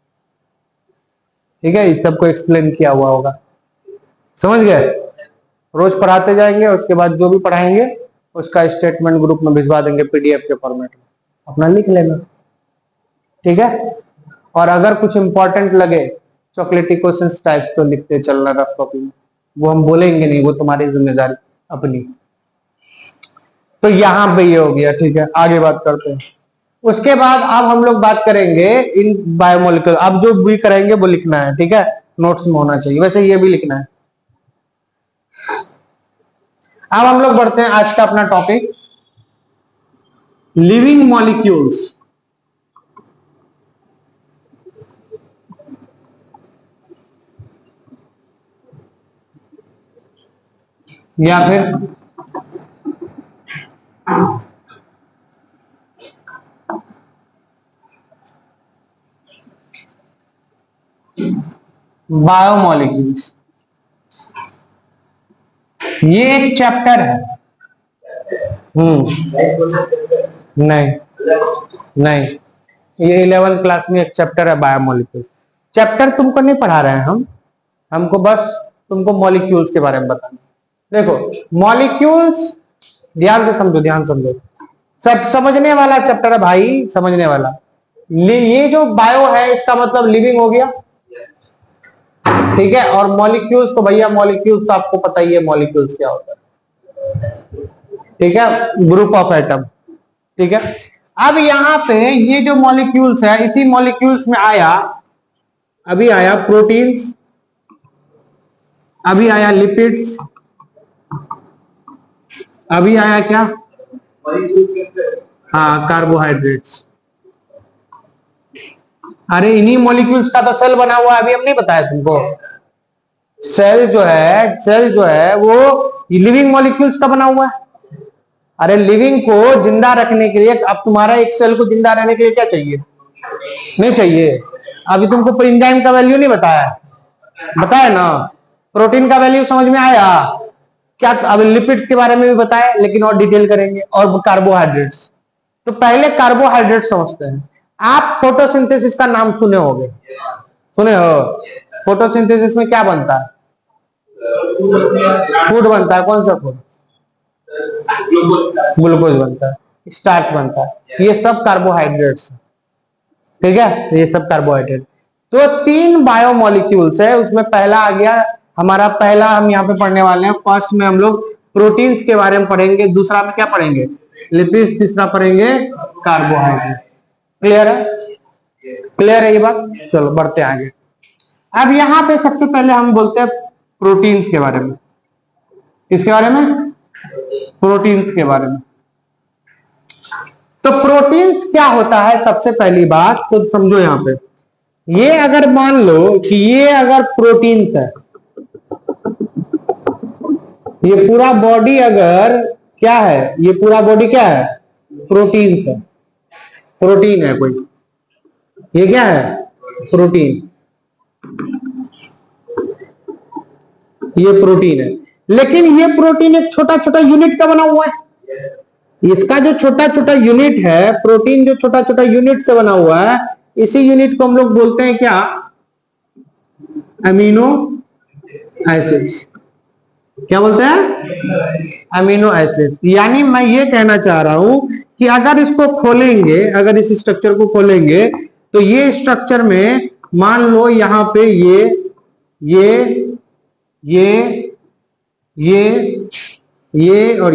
ठीक है? इस सबको एक्सप्लेन किया हुआ होगा, समझ गए? रोज पढ़ाते जाएंगे, उसके बाद जो भी पढ़ाएंगे उसका स्टेटमेंट ग्रुप में भिजवा देंगे पीडीएफ के फॉर्मेट में, अपना लिख लेना, ठीक है? और अगर कुछ इंपॉर्टेंट लगे चॉकलेटी क्वेश्चंस टाइप्स तो लिखते चलना रफ कॉपी में, वो हम बोलेंगे नहीं, वो तुम्हारी जिम्मेदारी अपनी। तो यहां पे ये हो गया, ठीक है? आगे बात करते हैं। उसके बाद अब हम लोग बात करेंगे इन बायोमोलिक्यूल। अब जो भी करेंगे वो लिखना है, ठीक है? नोट्स में होना चाहिए, वैसे ये भी लिखना है। अब हम लोग बढ़ते हैं आज का अपना टॉपिक, लिविंग मॉलिक्यूल्स या फिर बायोमोलिक्यूल्स। ये एक चैप्टर है। नहीं नहीं, ये 11th क्लास में एक चैप्टर है बायोमोलिक्यूल। चैप्टर तुमको नहीं पढ़ा रहे हैं हम, हमको बस तुमको मॉलिक्यूल्स के बारे में बताना। देखो मॉलिक्यूल्स, ध्यान से समझो, ध्यान समझो, सब समझने वाला चैप्टर है भाई, समझने वाला। ये जो बायो है इसका मतलब लिविंग हो गया, ठीक है? और मॉलिक्यूल्स तो भैया, मॉलिक्यूल्स तो आपको पता ही है मॉलिक्यूल्स क्या होता है, ठीक है? ग्रुप ऑफ एटम, ठीक है? अब यहां पे ये जो मॉलिक्यूल्स है, इसी मॉलिक्यूल्स में आया, अभी आया प्रोटीन्स, अभी आया लिपिड्स, अभी आया क्या? हाँ, कार्बोहाइड्रेट्स। अरे इन्हीं मॉलिक्यूल्स का तो सेल बना हुआ है, अभी हम नहीं बताया तुमको? सेल जो है वो लिविंग मॉलिक्यूल्स का बना हुआ है। अरे लिविंग को जिंदा रखने के लिए, अब तुम्हारा एक सेल को जिंदा रहने के लिए क्या चाहिए? नहीं चाहिए? अभी तुमको एंजाइम का वैल्यू नहीं बताया, बताया ना? प्रोटीन का वैल्यू समझ में आया क्या? अब लिपिड्स के बारे में भी बताया, लेकिन और डिटेल करेंगे। और कार्बोहाइड्रेट्स, तो पहले कार्बोहाइड्रेट समझते हैं। आप फोटोसिंथेसिस का नाम सुने होंगे, सुने हो? फोटोसिंथेसिस में क्या बनता है? फूड बनता है। कौन सा फूड? ग्लूकोज बनता है, स्टार्च बनता है, ये सब कार्बोहाइड्रेट्स, ठीक है? ये सब कार्बोहाइड्रेट। तो 3 बायोमोलिक्यूल्स है, उसमें पहला आ गया हमारा, पहला हम यहाँ पे पढ़ने वाले हैं। फर्स्ट में हम लोग प्रोटीन्स के बारे में पढ़ेंगे, दूसरा में क्या पढ़ेंगे? लिपिड्स, तीसरा पढ़ेंगे कार्बोहाइड्रेट। क्लियर है? क्लियर है ये बात? चलो बढ़ते आगे। अब यहाँ पे सबसे पहले हम बोलते हैं प्रोटीन्स के बारे में। किसके बारे में? प्रोटीन्स के बारे में। तो प्रोटीन्स क्या होता है, सबसे पहली बात तो समझो। यहां पे ये अगर मान लो कि ये अगर प्रोटीन्स है, ये पूरा बॉडी अगर क्या है, ये पूरा बॉडी क्या है? प्रोटीन्स है, प्रोटीन है कोई, ये क्या है? प्रोटीन, ये प्रोटीन है। लेकिन ये प्रोटीन एक छोटा छोटा यूनिट का बना हुआ है, इसका जो छोटा छोटा यूनिट है, प्रोटीन जो छोटा छोटा यूनिट से बना हुआ है, इसी यूनिट को हम लोग बोलते हैं क्या? Amino acids. क्या बोलते हैं? Amino acids. यानी मैं ये कहना चाह रहा हूं कि अगर इसको खोलेंगे, अगर इस स्ट्रक्चर को खोलेंगे, तो ये स्ट्रक्चर में मान लो यहां पे ये ये और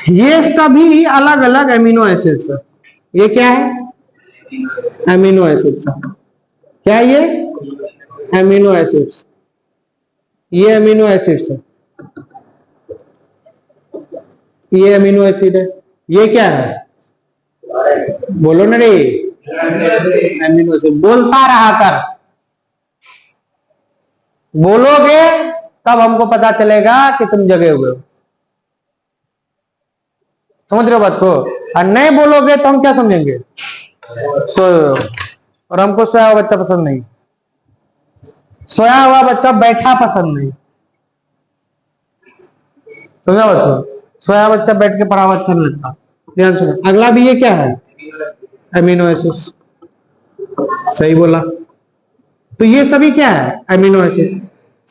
ये सभी अलग अलग अमीनो एसिड्स है। ये क्या है? Amino acids. क्या है ये? Amino acids. ये अमीनो एसिड्स है, ये अमीनो एसिड है। ये क्या है? बोलो ना रे। Amino acid. बोलता रहा कर, बोलोगे तब हमको पता चलेगा कि तुम जगे हुए हो। समझ रहे हो बात को? और नहीं बोलोगे तो हम क्या समझेंगे? सोए हो। और हमको सोया हुआ बच्चा पसंद नहीं, सोया हुआ बच्चा बैठा पसंद नहीं। समझा बात को? सोया बच्चा बैठ के पढ़ा हुआ अच्छा नहीं लगता। ध्यान सुनो, अगला भी ये क्या है? Amino acids. सही बोला। तो ये सभी क्या है? Amino acid.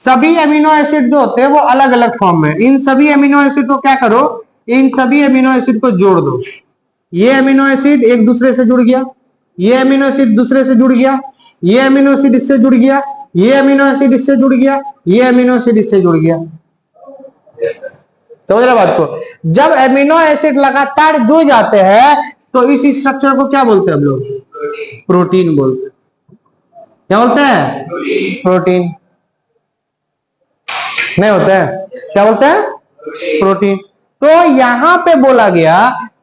सभी अमीनो एसिड जो होते हैं वो अलग अलग फॉर्म में। इन सभी अमीनो एसिड को क्या करो? इन सभी अमीनो एसिड को जोड़ दो। ये अमीनो एसिड एक दूसरे से जुड़ गया, ये अमीनो एसिड दूसरे से जुड़ गया, ये अमीनो एसिड इससे जुड़ गया, ये अमीनो एसिड इससे जुड़ गया, ये अमीनो एसिड इससे जुड़ गया। समझ रहे बात को? जब अमीनो एसिड लगातार जुड़ जाते हैं तो इस स्ट्रक्चर को क्या बोलते हैं हम लोग? प्रोटीन बोलते हैं। क्या बोलते हैं? प्रोटीन। नहीं होता है? क्या बोलते हैं? प्रोटीन। तो यहां पे बोला गया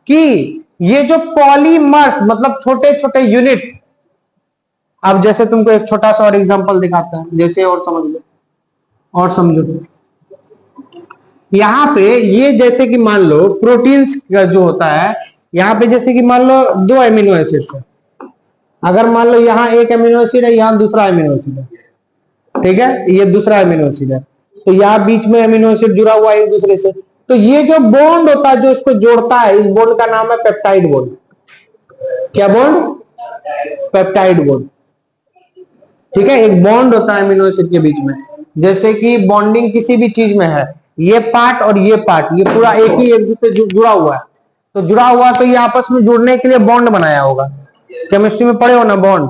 कि ये जो पॉलीमर्स मतलब छोटे छोटे यूनिट, अब जैसे तुमको एक छोटा सा और एग्जांपल दिखाता है, जैसे और समझ लो और समझो। यहां पे ये जैसे कि मान लो प्रोटीन्स का जो होता है, यहां पे जैसे कि मान लो दो एमिनो एसिड है। अगर मान लो यहां एक एमिनो एसिड है, यहां दूसरा एमिनो एसिड है, ठीक है, ये दूसरा एमिनो एसिड है, तो यहां बीच में एमिनो एसिड जुड़ा हुआ है एक दूसरे से। तो ये जो बॉन्ड होता है जो इसको जोड़ता है, इस बॉन्ड का नाम है पेप्टाइड बॉन्ड। क्या बॉन्ड? Peptide bond. ठीक है, एक बॉन्ड होता है एमिनो एसिड के बीच में। जैसे कि बॉन्डिंग किसी भी चीज में है, ये पार्ट और ये पार्ट, ये पूरा एक ही एक दूसरे जुड़ा हुआ है, तो जुड़ा हुआ तो ये आपस में जुड़ने के लिए बॉन्ड बनाया होगा। केमिस्ट्री में पढ़े हो ना बॉन्ड?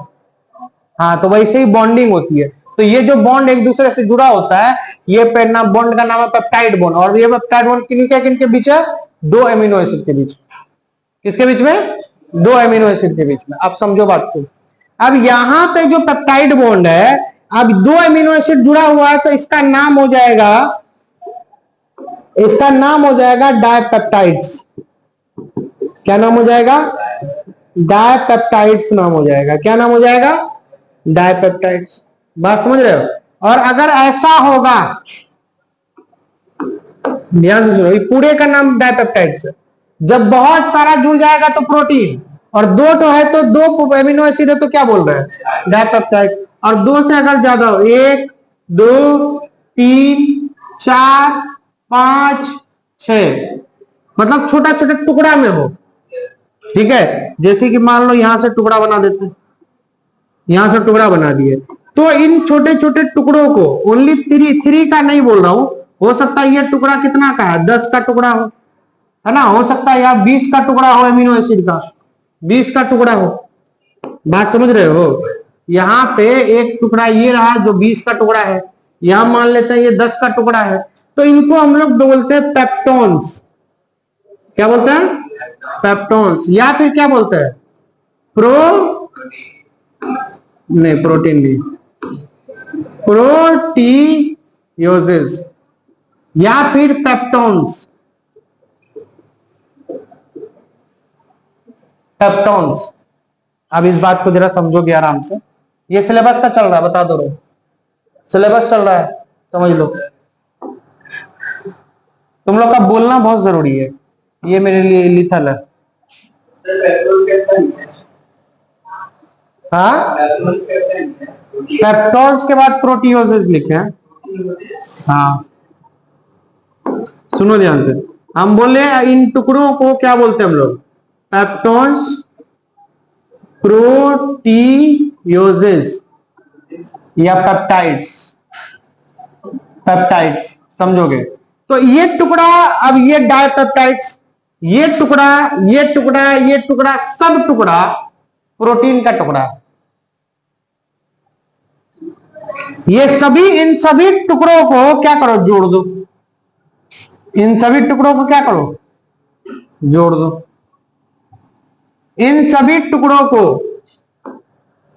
हाँ, तो वैसे ही बॉन्डिंग होती है। तो ये जो बॉन्ड एक दूसरे से जुड़ा होता है, ये बॉन्ड का नाम है पेप्टाइड बॉन्ड। और ये पेप्टाइड बॉन्ड किनके बीच है? दो एमिनो एसिड के बीच। किसके बीच में? दो एमिनो एसिड के बीच में। अब समझो बात को। अब यहां पे जो पेप्टाइड बॉन्ड है, अब दो एमिनो एसिड जुड़ा हुआ है, तो इसका नाम हो जाएगा, इसका नाम हो जाएगा डायपेप्टाइड्स। क्या नाम हो जाएगा? डायपेप्टाइड्स नाम हो जाएगा। क्या नाम हो जाएगा? डायपेप्टाइड्स। बात समझ रहे हो? और अगर ऐसा होगा, ध्यान से सुनो, पूरे का नाम डायपेप्टाइड्स है। जब बहुत सारा जुड़ जाएगा तो प्रोटीन, और दो तो है तो दो एमिनो एसिड है तो क्या बोल रहे हैं? डायपेप्टाइड्स। और दो से अगर ज्यादा हो, एक, दो, तीन, चार, पांच, छह, मतलब छोटा छोटा टुकड़ा में हो। ठीक है, जैसे कि मान लो यहां से टुकड़ा बना देते हैं, यहां से टुकड़ा बना दिए, तो इन छोटे छोटे टुकड़ों को, ओनली थ्री का नहीं बोल रहा हूं, हो सकता है ये टुकड़ा कितना का है? 10 का टुकड़ा हो, है ना? हो सकता है यहाँ 20 का टुकड़ा हो एमिनो एसिड का, 20 का टुकड़ा हो। बात समझ रहे हो? यहाँ पे एक टुकड़ा ये रहा जो 20 का टुकड़ा है, यहां मान लेते हैं ये 10 का टुकड़ा है, तो इनको हम लोग बोलते हैं पेप्टोन्स। क्या बोलते हैं? पेप्टोन्स। या फिर क्या बोलते हैं? नहीं, प्रोटीन नहीं, प्रोटीओसिस या फिर पेप्टोन्स। पेप्टोन्स। अब इस बात को जरा समझोगे आराम से। ये सिलेबस का चल रहा है, बता दो, सिलेबस चल रहा है, समझ लो। तुम लोग का बोलना बहुत जरूरी है, ये मेरे लिए लिथल है। हाँ, पेप्टोन्स के बाद प्रोटीओसिस लिखे हैं। हाँ, सुनो ध्यान से। हम बोले इन टुकड़ों को क्या बोलते हैं हम लोग? पेप्टोन्स, प्रोटीओजेस या पेप्टाइड्स। पेप्टाइड्स समझोगे? तो ये टुकड़ा, अब ये डायपेप्टाइड्स, ये टुकड़ा, ये टुकड़ा, ये टुकड़ा, सब टुकड़ा प्रोटीन का टुकड़ा है। ये सभी, इन सभी टुकड़ों को क्या करो? जोड़ दो। इन सभी टुकड़ों को क्या करो? जोड़ दो। इन सभी टुकड़ों को,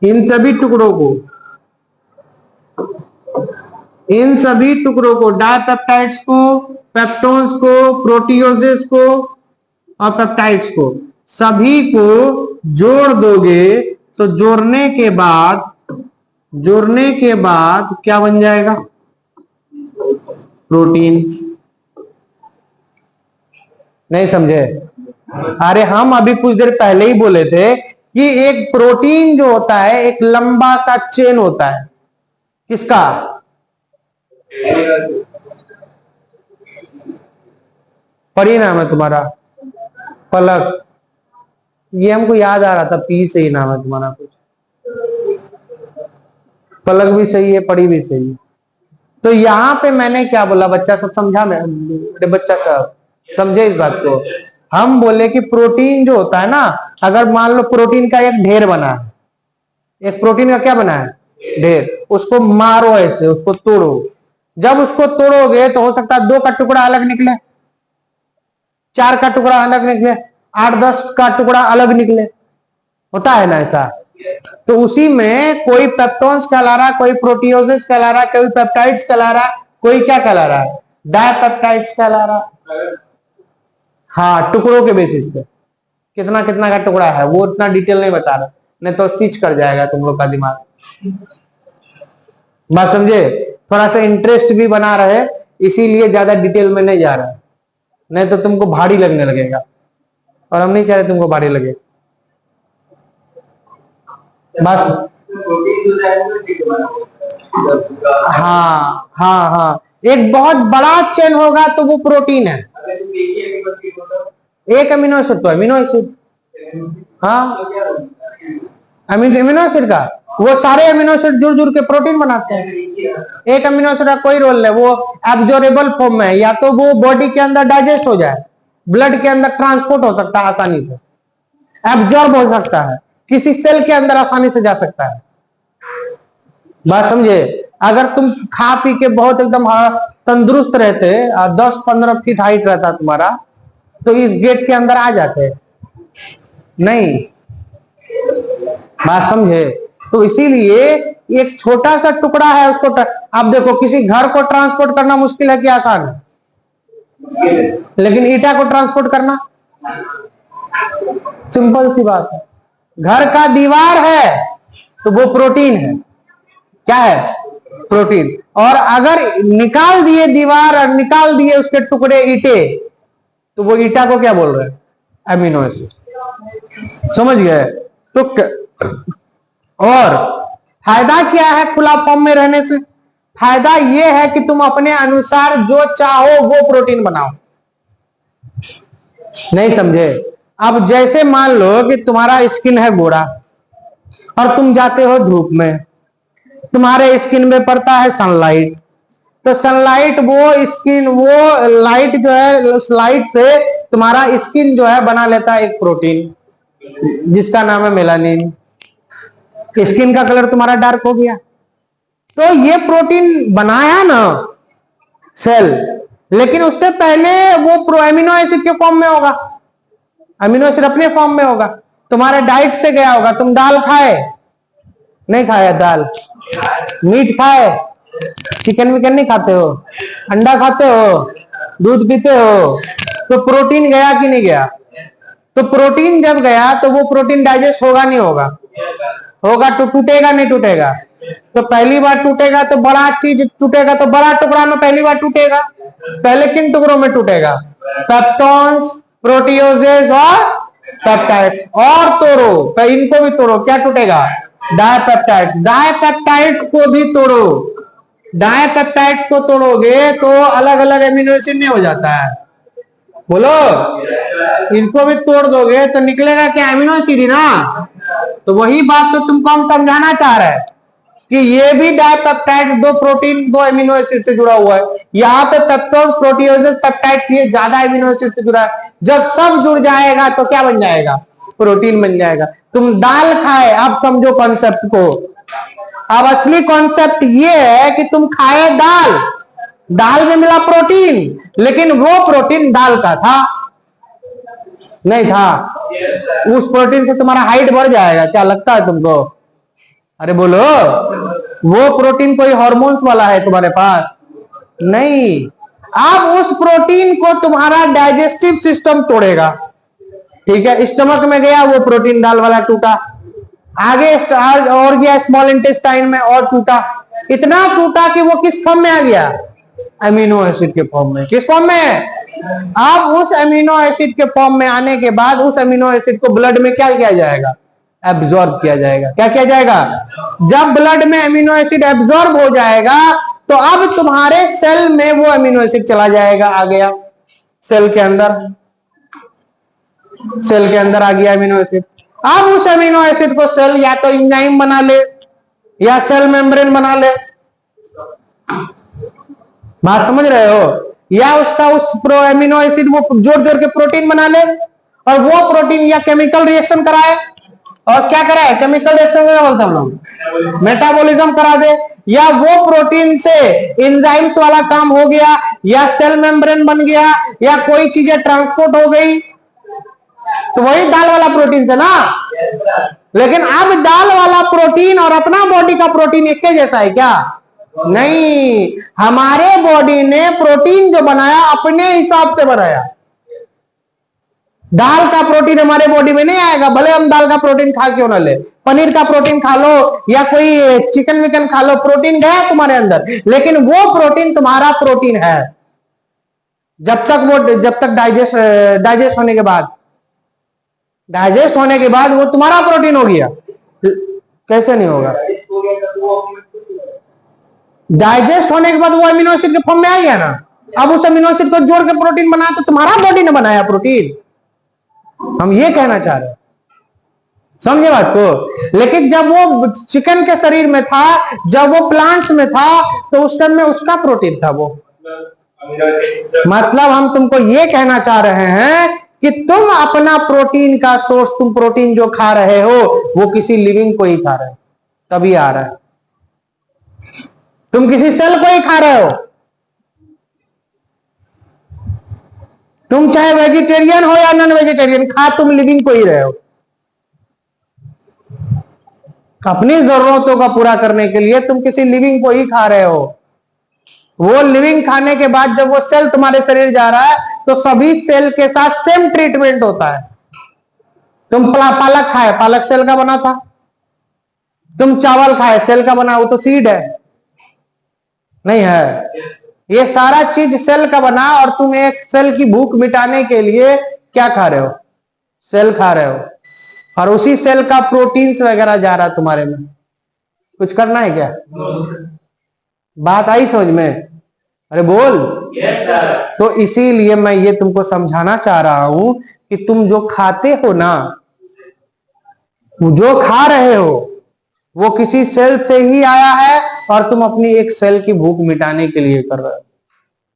इन सभी टुकड़ों को, इन सभी टुकड़ों को, डायपेप्टाइड्स को, पेप्टोन्स को, प्रोटीओजेस को और पेप्टाइड्स को, सभी को जोड़ दोगे तो जोड़ने के बाद क्या बन जाएगा? प्रोटीन्स। नहीं समझे? अरे हम अभी कुछ देर पहले ही बोले थे कि एक प्रोटीन जो होता है एक लंबा सा चेन होता है। किसका? परी नाम है तुम्हारा? पलक। ये हमको याद आ रहा था, पी से ही नाम है तुम्हारा कुछ। पलक भी सही है, परी भी सही है। तो यहां पे मैंने क्या बोला? बच्चा सब समझा? मैं बच्चा सब समझे इस बात को? हम बोले कि प्रोटीन जो होता है ना, अगर मान लो प्रोटीन का एक ढेर बना है, एक प्रोटीन का क्या बना है? ढेर। उसको मारो ऐसे, उसको तोड़ो। जब उसको तोड़ोगे तो हो सकता है 2 का टुकड़ा अलग निकले, 4 का टुकड़ा अलग निकले, 8-10 का टुकड़ा अलग निकले। होता है ना ऐसा? तो उसी में कोई पेप्टोन्स कहला रहा, कोई प्रोटीओजेस कहला रहा, कोई पेप्टाइड्स कहला रहा, कोई क्या कहला रहा है? डायपेप्टाइड्स कहला रहा। हाँ, टुकड़ों के बेसिस पे कितना कितना का टुकड़ा है वो उतना डिटेल नहीं बता रहा, नहीं तो स्विच कर जाएगा तुम लोग का दिमाग। बात समझे? थोड़ा सा इंटरेस्ट भी बना रहे, इसीलिए ज्यादा डिटेल में नहीं जा रहा, नहीं तो तुमको भारी लगने लगेगा, और हम नहीं चाह रहे तुमको भारी लगे। बस हाँ हाँ हाँ, एक बहुत बड़ा चेन होगा तो वो प्रोटीन है। एक अमीनो एसिड तो अमीनो एसिड, हाँ अमीनो एसिड का, वो सारे अमीनो एसिड जुड़ जुड़ के प्रोटीन बनाते हैं। एक अमीनो एसिड का कोई रोल नहीं, वो एब्जॉर्बेबल फॉर्म में है, या तो वो बॉडी के अंदर डाइजेस्ट हो जाए, ब्लड के अंदर ट्रांसपोर्ट हो सकता है आसानी से, एब्जॉर्ब हो सकता है, किसी सेल के अंदर आसानी से जा सकता है। बात समझे? अगर तुम खा पी के बहुत एकदम तंदुरुस्त रहते, 10-15 फीट हाइट रहता तुम्हारा, तो इस गेट के अंदर आ जाते नहीं। बात समझे? तो इसीलिए एक छोटा सा टुकड़ा है उसको, आप देखो किसी घर को ट्रांसपोर्ट करना मुश्किल है कि आसान है? लेकिन ईटा को ट्रांसपोर्ट करना सिंपल सी बात है। घर का दीवार है तो वो प्रोटीन है। क्या है? प्रोटीन। और अगर निकाल दिए दीवार और निकाल दिए उसके टुकड़े ईटे, तो वो ईटा को क्या बोल रहे हैं? Amino acid. समझ गए? तो और फायदा क्या है खुला फॉर्म में रहने से? फायदा ये है कि तुम अपने अनुसार जो चाहो वो प्रोटीन बनाओ। नहीं समझे? अब जैसे मान लो कि तुम्हारा स्किन है गोरा और तुम जाते हो धूप में, तुम्हारे स्किन में पड़ता है सनलाइट, तो सनलाइट वो स्किन, वो लाइट जो है, उस लाइट से तुम्हारा स्किन जो है बना लेता है एक प्रोटीन जिसका नाम है मेलानिन। स्किन का कलर तुम्हारा डार्क हो गया, तो ये प्रोटीन बनाया ना सेल, लेकिन उससे पहले वो अमीनो एसिड के फॉर्म में होगा, अमीनो एसिड अपने फॉर्म में होगा, तुम्हारे डाइट से गया होगा। तुम दाल खाए? नहीं खाया दाल? मीट खाए? चिकन विकन नहीं खाते हो? अंडा खाते हो? दूध पीते हो? तो प्रोटीन गया कि नहीं गया? तो प्रोटीन जब गया तो वो प्रोटीन डाइजेस्ट होगा नहीं होगा? होगा। तो टूटेगा नहीं टूटेगा? तो पहली बार टूटेगा तो बड़ा चीज टूटेगा, तो बड़ा टुकड़ा में पहली बार टूटेगा। पहले किन टुकड़ों में टूटेगा? पेप्टोन्स, प्रोटीओजेस और पेप्टाइड्स। और तोड़ो, इनको भी तोड़ो, क्या टूटेगा? डायपेप्टाइड्स। डायपेप्टाइड्स को भी तोड़ो। डायपेप्टाइड्स को तोड़ोगे तो अलग अलग एमिनो एसिड नहीं हो जाता है, बोलो, इनको भी तोड़ दोगे तो निकलेगा क्या? अमीनो एसिड ही ना। तो वही बात तो तुमको हम समझाना चाह रहे हैं कि ये भी डाइपेप्टाइड, दो प्रोटीन दो अमीनो एसिड से जुड़ा हुआ है। यहाँ पे पेप्टोज, प्रोटियोजेस, पेप्टाइड्स, ये ज्यादा अमीनो एसिड से जुड़ा है। जब सब जुड़ जाएगा तो क्या बन जाएगा? प्रोटीन बन जाएगा। तुम दाल खाए, अब समझो कॉन्सेप्ट को। अब असली कॉन्सेप्ट ये है कि तुम खाए दाल, दाल में मिला प्रोटीन, लेकिन वो प्रोटीन दाल का था नहीं था। उस प्रोटीन से तुम्हारा हाइट बढ़ जाएगा, क्या लगता है तुमको? अरे बोलो, वो प्रोटीन कोई हार्मोन्स वाला है तुम्हारे पास? नहीं। अब उस प्रोटीन को तुम्हारा डाइजेस्टिव सिस्टम तोड़ेगा, ठीक है। स्टमक में गया वो प्रोटीन दाल वाला, टूटा। आगे और गया स्मॉल इंटेस्टाइन में और टूटा। इतना टूटा कि वो किस फॉर्म में आ गया? अमीनो एसिड के फॉर्म में। किस फॉर्म में? अब उस अमीनो एसिड के फॉर्म में आने के बाद उस अमीनो एसिड को ब्लड में क्या किया जाएगा? एब्जॉर्ब किया जाएगा। क्या किया जाएगा? जब ब्लड में अमीनो एसिड एब्जॉर्ब हो जाएगा तो अब तुम्हारे सेल में वो अमीनो एसिड चला जाएगा। आ गया सेल के अंदर, सेल के अंदर आ गया अमीनो एसिड। अब उस अमीनो एसिड को सेल या तो एंजाइम बना ले या सेल मेम्ब्रेन बना ले। बात समझ रहे हो? या उसका उस अमीनो एसिड वो जोड़ जोड़ के प्रोटीन बना ले, और वो प्रोटीन या केमिकल रिएक्शन कराए। और क्या कराए? केमिकल रिएक्शन क्या बोलते हैं हम लोग? मेटाबॉलिज्म करा दे। या वो प्रोटीन से एंजाइम्स वाला काम हो गया, या सेल मेम्ब्रेन बन गया, या कोई चीजें ट्रांसपोर्ट हो गई, तो वही दाल वाला प्रोटीन से ना। लेकिन अब दाल वाला प्रोटीन और अपना बॉडी का प्रोटीन एक जैसा है क्या? नहीं। हमारे बॉडी ने प्रोटीन जो बनाया अपने हिसाब से बनाया। दाल का प्रोटीन हमारे बॉडी में नहीं आएगा, भले हम दाल का प्रोटीन खा क्यों ना ले। पनीर का प्रोटीन खा लो या कोई चिकन विकन खा लो, प्रोटीन गया तुम्हारे अंदर, लेकिन वो प्रोटीन तुम्हारा प्रोटीन है जब तक डाइजेस्ट होने के बाद, डाइजेस्ट होने के बाद वो तुम्हारा प्रोटीन हो गया। कैसे नहीं होगा? डाइजेस्ट होने के बाद वो अमीनो एसिड के फॉर्म में आ गया ना। अब उस अमीनो एसिड को जोड़ के प्रोटीन बनाया तो तुम्हारा बॉडी ने बनाया प्रोटीन। हम ये कहना चाह रहे हैं, समझे बात को? लेकिन जब वो चिकन के शरीर में था, जब वो प्लांट्स में था, तो उस टाइम में उसका प्रोटीन था वो। मतलब हम तुमको ये कहना चाह रहे हैं कि तुम अपना प्रोटीन का सोर्स, तुम प्रोटीन जो खा रहे हो वो किसी लिविंग को ही खा रहे हो, तभी आ रहा है। तुम किसी सेल को ही खा रहे हो। तुम चाहे वेजिटेरियन हो या नॉन वेजिटेरियन, खा तुम लिविंग को ही रहे हो। अपनी जरूरतों का पूरा करने के लिए तुम किसी लिविंग को ही खा रहे हो। वो लिविंग खाने के बाद जब वो सेल तुम्हारे शरीर जा रहा है तो सभी सेल के साथ सेम ट्रीटमेंट होता है। तुम पालक खाए, पालक सेल का बना था। तुम चावल खाए, सेल का बना, वो तो सीड है नहीं है? ये सारा चीज सेल का बना, और तुम एक सेल की भूख मिटाने के लिए क्या खा रहे हो? सेल खा रहे हो, और उसी सेल का प्रोटीन्स वगैरह जा रहा है तुम्हारे में। कुछ करना है क्या? बात आई समझ में? अरे बोल। तो इसीलिए मैं ये तुमको समझाना चाह रहा हूं कि तुम जो खाते हो ना, जो खा रहे हो, वो किसी सेल से ही आया है, और तुम अपनी एक सेल की भूख मिटाने के लिए कर रहे हो,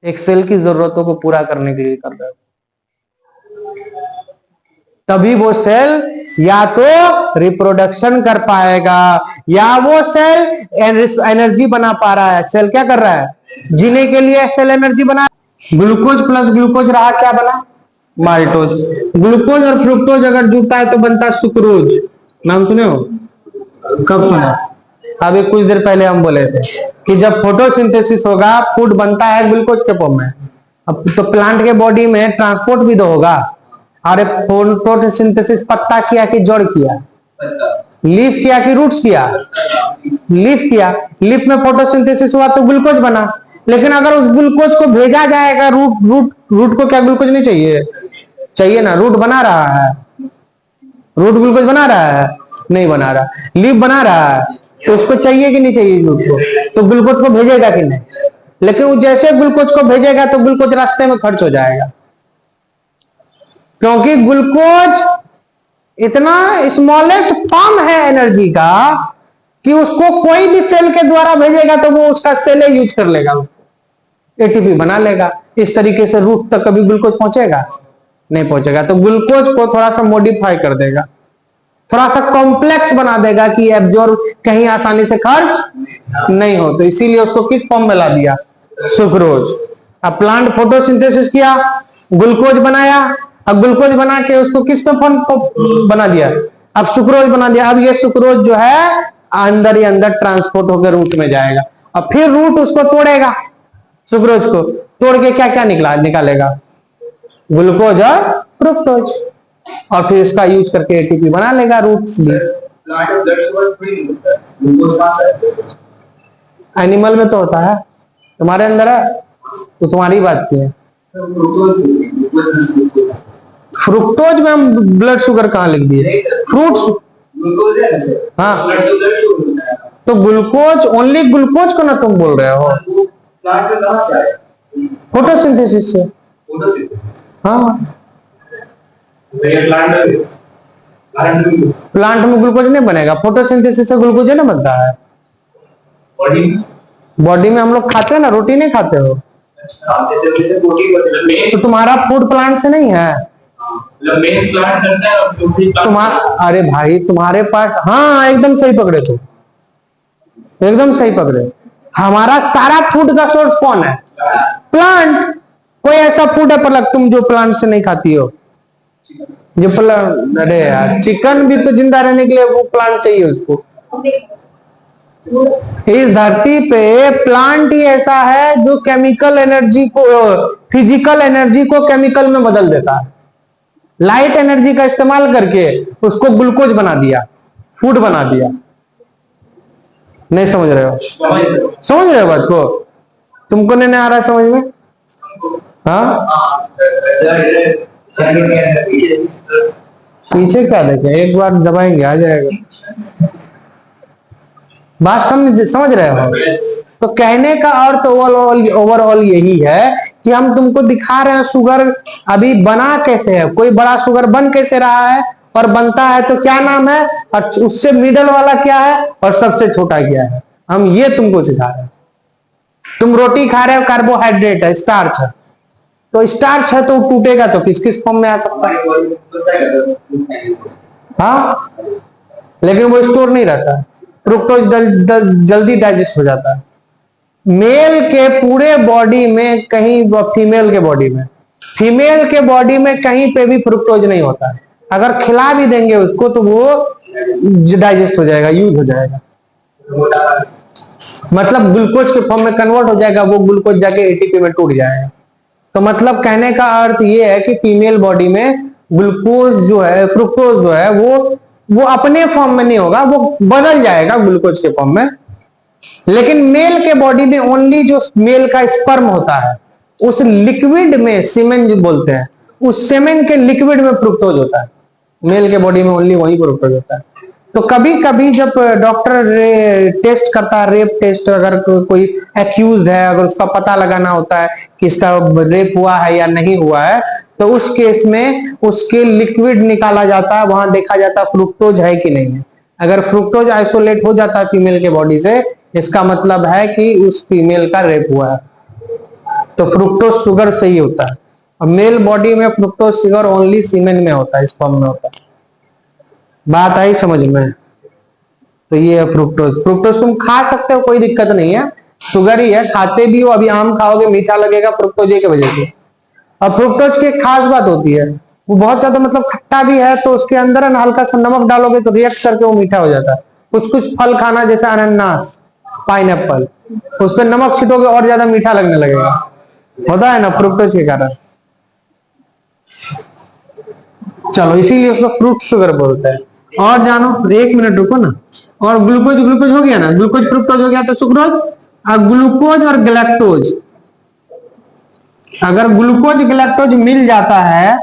एक सेल की जरूरतों को पूरा करने के लिए कर रहे हो। तभी वो सेल या तो रिप्रोडक्शन कर पाएगा, या वो सेल एनर्जी बना पा रहा है। सेल क्या कर रहा है? जीने के लिए सेल एनर्जी बना। ग्लूकोज प्लस ग्लूकोज रहा, क्या बना? माल्टोज। ग्लूकोज और फ्रुक्टोज अगर जुड़ता है तो बनता है सुक्रोज। नाम सुने हो? कब सुना? अभी कुछ देर पहले हम बोले थे कि जब फोटोसिंथेसिस होगा, फूड बनता है ग्लूकोज के फॉर्म में। अब तो प्लांट के बॉडी में ट्रांसपोर्ट भी तो होगा। अरे फोटोसिंथेसिस पत्ता किया कि जड़ किया? लीफ किया कि रूट्स किया? लीफ किया। लीफ में फोटोसिंथेसिस हुआ तो ग्लूकोज बना। लेकिन अगर उस ग्लूकोज को भेजा जाएगा रूट को क्या ग्लूकोज नहीं चाहिए? चाहिए ना। रूट बना रहा है, रूट ग्लूकोज बना रहा है? नहीं बना रहा। लीफ बना रहा है, तो उसको चाहिए कि नहीं चाहिए रूट को? तो ग्लूकोज को भेजेगा कि नहीं? लेकिन वो जैसे ग्लूकोज को भेजेगा तो ग्लूकोज रास्ते में खर्च हो जाएगा। क्योंकि ग्लूकोज इतना स्मॉलेस्ट फॉर्म है एनर्जी का कि उसको कोई भी सेल के द्वारा भेजेगा तो वो उसका सेल यूज कर लेगा, एटीपी बना लेगा। इस तरीके से रूट तक कभी ग्लूकोज पहुंचेगा नहीं पहुंचेगा। तो ग्लूकोज को थोड़ा सा मॉडिफाई कर देगा, थोड़ा सा कॉम्प्लेक्स बना देगा कि एब्जॉर्ब कहीं आसानी से खर्च नहीं हो, तो इसीलिए उसको किस फॉर्म में ला दिया, सुक्रोज। अब प्लांट फोटोसिंथेसिस किया, ग्लूकोज बनाया, अब ग्लूकोज बना के उसको किस में फॉर्म बना दिया, अब सुक्रोज बना दिया। अब ये सुक्रोज जो है अंदर ही अंदर ट्रांसपोर्ट होकर रूट में जाएगा, अब फिर रूट उसको तोड़ेगा, सुक्रोज को तोड़ के क्या क्या निकालेगा, ग्लूकोज और फ्रुक्टोज, और फिर इसका यूज करके एटीपी बना लेगा रूट से। एनिमल में तो होता है, तुम्हारे अंदर है तो तुम्हारी बात की है। फ्रुक्टोज में हम ब्लड शुगर कहाँ लिख दिए, फ्रूट्स। हाँ तो ग्लूकोज, ओनली ग्लूकोज को ना तुम बोल रहे हो, फोटोसिंथेसिस से। हाँ प्लांट में ग्लूकोज नहीं बनेगा, फोटोसिंथेसिस से ग्लूकोज ना बनता है। बॉडी में हम लोग खाते हैं ना, रोटी नहीं खाते हो तो तुम्हारा फूड प्लांट से नहीं है, तुम्हारा। अरे भाई तुम्हारे पास, हाँ एकदम सही पकड़े, तो एकदम सही पकड़े। हमारा सारा फूड का सोर्स कौन है, प्लांट। कोई ऐसा फूड है पर तुम जो प्लांट से नहीं खाती हो, जो प्लांट, अरे यार चिकन भी तो जिंदा रहने के लिए वो प्लांट चाहिए उसको। इस धरती पे प्लांट ही ऐसा है जो केमिकल एनर्जी को, फिजिकल एनर्जी को केमिकल में बदल देता है। लाइट एनर्जी का इस्तेमाल करके उसको ग्लूकोज बना दिया, फूड बना दिया। नहीं समझ रहे हो, समझ रहे हो बात को, तुमको नहीं आ रहा है समझ में। हाँ पीछे क्या देखे, एक बार दबाएंगे आ जाएगा। बात समझ रहे हो। तो कहने का अर्थ ओवरऑल यही है कि हम तुमको दिखा रहे हैं शुगर अभी बना कैसे है, कोई बड़ा शुगर बन कैसे रहा है, और बनता है तो क्या नाम है, और उससे मिडल वाला क्या है, और सबसे छोटा क्या है, हम ये तुमको सिखा रहे हैं। तुम रोटी खा रहे हो, कार्बोहाइड्रेट है, स्टार्च है, तो स्टार्च है तो टूटेगा तो किस किस फॉर्म में आ सकता है। हाँ लेकिन वो स्टोर नहीं रहता, फ्रुक्टोज जल्दी डाइजेस्ट हो जाता है। मेल के पूरे बॉडी में कहीं, फीमेल के बॉडी में, फीमेल के बॉडी में कहीं पे भी फ्रुक्टोज नहीं होता है। अगर खिला भी देंगे उसको तो वो डाइजेस्ट हो जाएगा, यूज हो जाएगा, मतलब ग्लूकोज के फॉर्म में कन्वर्ट हो जाएगा, वो ग्लूकोज जाके एटीपी में टूट जाएगा। तो मतलब कहने का अर्थ ये है कि फीमेल बॉडी में ग्लूकोज जो है, फ्रुक्टोज जो है वो अपने फॉर्म में नहीं होगा, वो बदल जाएगा ग्लूकोज के फॉर्म में। लेकिन मेल के बॉडी में ओनली जो मेल का स्पर्म होता है, उस लिक्विड में, सीमेन जो बोलते हैं, उस सीमेन के लिक्विड में फ्रुक्टोज होता है। मेल के बॉडी में ओनली वही फ्रुक्टोज होता है। तो कभी कभी जब डॉक्टर टेस्ट करता है, रेप टेस्ट, अगर कोई एक्यूज है, अगर उसका पता लगाना होता है कि इसका रेप हुआ है या नहीं हुआ है, तो उस केस में उसके लिक्विड निकाला जाता है, वहां देखा जाता है फ्रुक्टोज है कि नहीं है। अगर फ्रुक्टोज आइसोलेट हो जाता है फीमेल के बॉडी से, इसका मतलब है कि उस फीमेल का रेप हुआ है। तो फ्रुक्टोज शुगर से ही होता है, और मेल बॉडी में फ्रुक्टोज शुगर ओनली सीमेन में होता है, स्पर्म में होता है। बात आई समझ में। तो ये है फ्रुक्टोज। फ्रुक्टोज तुम खा सकते हो, कोई दिक्कत नहीं है, शुगर ही है, खाते भी हो। अभी आम खाओगे मीठा लगेगा, फ्रुक्टोज की वजह से। और फ्रुक्टोज की एक खास बात होती है, वो बहुत ज्यादा मतलब खट्टा भी है, तो उसके अंदर हल्का सा नमक डालोगे तो रिएक्ट करके वो मीठा हो जाता है। कुछ कुछ फल खाना, जैसे अनानास, पाइनएप्पल, उस पर नमक छिटोगे और ज्यादा मीठा लगने लगेगा, होता है ना फ्रुक्टोज के कारण। चलो इसीलिए उसको फ्रूट शुगर बोलते हैं। और जानो, एक मिनट रुको ना। और ग्लूकोज, ग्लूकोज हो गया ना, ग्लूकोज फ्रुक्टोज हो गया, तो सुक्रोज। और ग्लूकोज और गैलेक्टोज, अगर ग्लूकोज गैलेक्टोज मिल जाता है,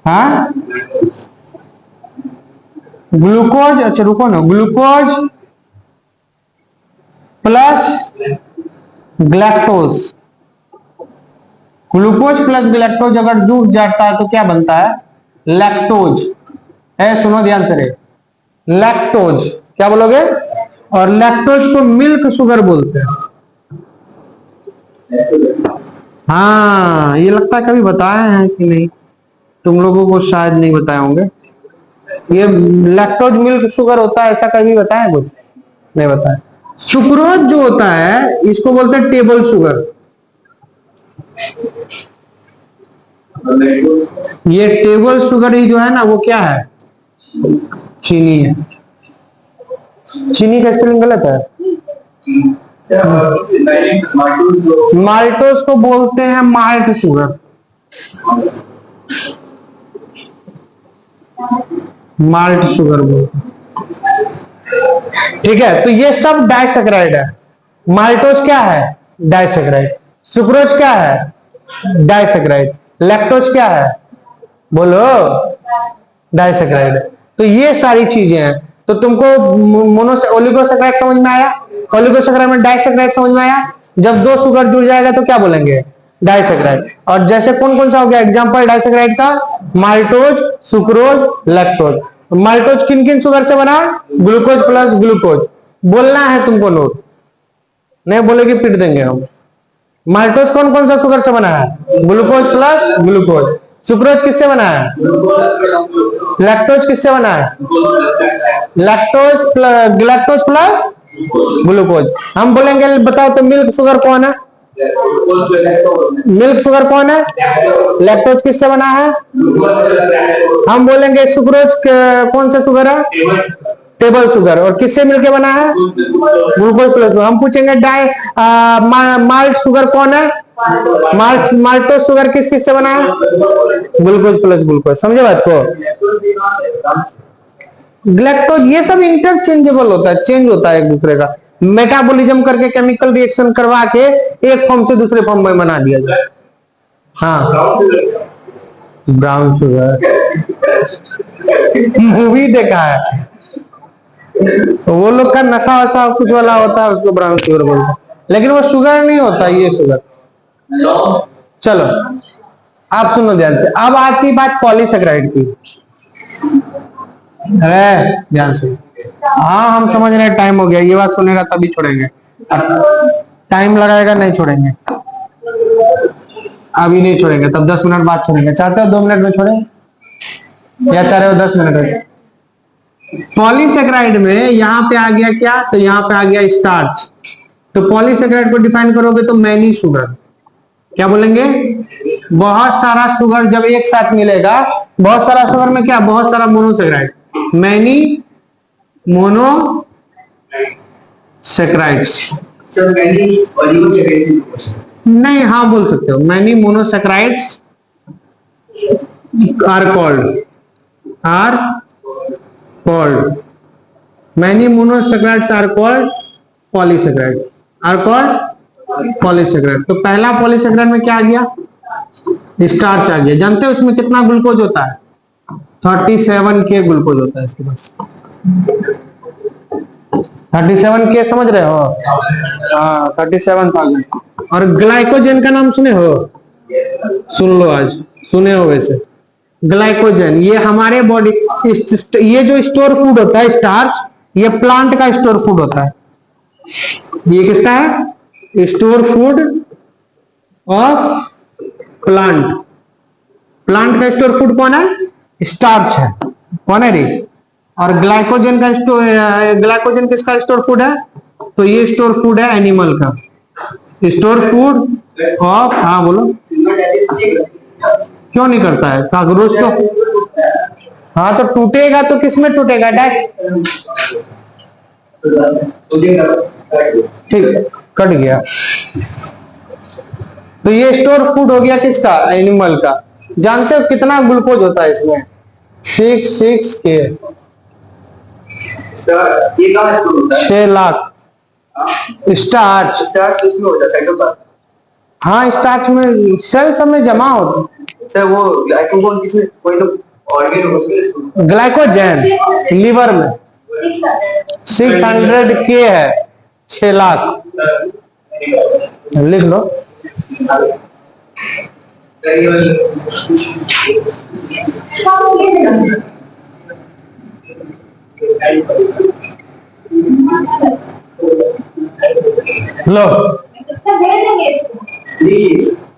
हाँ ग्लूकोज, अच्छा रुको ना, glucose plus galactose, glucose plus galactose अगर जुड़ जाता है तो क्या बनता है? लैक्टोज है। सुनो ध्यान से, लैक्टोज क्या बोलोगे? और लैक्टोज को मिल्क शुगर बोलते हैं। हाँ, ये लगता है कभी बताए हैं कि नहीं, तुम लोगों को शायद नहीं बताए होंगे। ये लैक्टोज मिल्क शुगर होता है, ऐसा कभी बताया? कुछ नहीं बताया। सुक्रोज जो होता है इसको बोलते हैं टेबल शुगर। ये टेबल शुगर ही जो है ना वो क्या है? चीनी है। चीनी का स्पेलिंग गलत है। माल्टोज को बोलते हैं माल्ट शुगर। माल्ट शुगर बोलते हैं। ठीक है, तो ये सब डाइसैकराइड है। माल्टोज क्या है? डाइसैकराइड। सुक्रोज क्या है? डाइसैकराइड। लैक्टोज क्या है? बोलो। डाइसैकराइड। तो ये सारी चीजें हैं। तो तुमको ओलिगोसैकराइड समझ में आया? ओलिगोसैकराइड में डाइसैकराइड समझ में आया? जब दो शुगर जुड़ जाएगा तो क्या बोलेंगे? डाइसैकराइड। और जैसे कौन कौन सा हो गया एग्जांपल डाइसैकराइड का? Maltose, sucrose, lactose. माल्टोज किन किन शुगर से बना? Glucose plus glucose. बोलना है तुमको नोट, नहीं बोलेगी पीट देंगे हम। माल्टोज कौन कौन सा शुगर से बना है? Glucose plus glucose. सुक्रोज किससे बना है? लैक्टोज किससे बना है? Lactose plus glucose. हम बोलेंगे बताओ तो मिल्क शुगर कौन है? मिल्क शुगर कौन है? लैक्टोज किससे बना है? हम बोलेंगे सुक्रोज कौन सा शुगर है? Table sugar. और किससे मिलके बना है? Glucose plus. हम पूछेंगे माल्ट शुगर कौन है? माल्टोज शुगर किस किस से बना है? Glucose plus glucose. समझे बात को? ग्लैक्टोज ये सब इंटरचेंजेबल होता है, चेंज होता है एक दूसरे का। मेटाबॉलिज्म करके केमिकल रिएक्शन करवा के एक फॉर्म से दूसरे फॉर्म में बना दिया जाए। हाँ, ब्राउन शुगर मूवी देखा है, वो लोग का नशा वशा कुछ वाला होता है, उसको ब्राउन शुगर बोलते हैं, लेकिन वो शुगर नहीं होता, ये शुगर। चलो आप सुनो ध्यान से। अब आती बात पॉलीसेकेराइड की। अरे ध्यान से, हाँ हम समझ रहे हैं टाइम हो गया, ये बात सुनेगा तभी छोड़ेंगे, टाइम लगाएगा नहीं छोड़ेंगे, अभी नहीं छोड़ेंगे, तब 10 मिनट बाद छोड़ेंगे। चाहते हो 2 मिनट में छोड़ें या चाह रहे हो 10 मिनट में? पॉलीसेकेराइड में यहां पे आ गया क्या? तो यहां पे आ गया स्टार्च। तो पॉलीसेकेराइड को डिफाइन करोगे तो मैनी शुगर। क्या बोलेंगे? बहुत सारा शुगर जब एक साथ मिलेगा, बहुत सारा शुगर में क्या? बहुत सारा मोनोसेकेराइड। मैनी मोनोसेकेराइड्स नहीं, हाँ बोल सकते हो। Many monosaccharides are called many monosaccharides are called polysaccharide, polysaccharide. तो पहला पॉलीसेकेराइड में क्या आ गया? स्टार्च आ गया। जानते हो उसमें कितना ग्लूकोज होता है? 37 के ग्लूकोज होता है इसके पास। 37 के समझ रहे हो? हाँ 37,000। और ग्लाइकोजन का नाम सुने हो? सुन लो, आज सुने हो वैसे। ग्लाइकोजन ये हमारे बॉडी, ये जो स्टोर फूड होता है स्टार्च, ये प्लांट का स्टोर फूड होता है। ये किसका है? Store food of plant. Plant का स्टोर फूड कौन है? स्टार्च है। कौन है रे? और ग्लाइकोजन का ग्लाइकोजन किसका स्टोर फूड है? तो ये स्टोर फूड है एनिमल का, स्टोर फूड ऑफ। हाँ बोलो। क्यों नहीं करता है? कागरोच तो, हाँ तो टूटेगा तो किसमें टूटेगा? ठीक, कट गया। तो ये स्टोर फूड हो गया किसका? एनिमल का। जानते हो कितना ग्लूकोज होता है इसमें? 6 के 6 लाख। स्टार्च इसमें होता है साइटोप्लाज्म। हाँ स्टार्च में सेल सब में जमा होता है। वो ग्लाइकोजन किसमें? कोई तो ऑर्गेन हो उसमें। ग्लाइकोजन लीवर में 600 के है, 6 लाख। लिख लो। लो अच्छा दे देंगे इसको।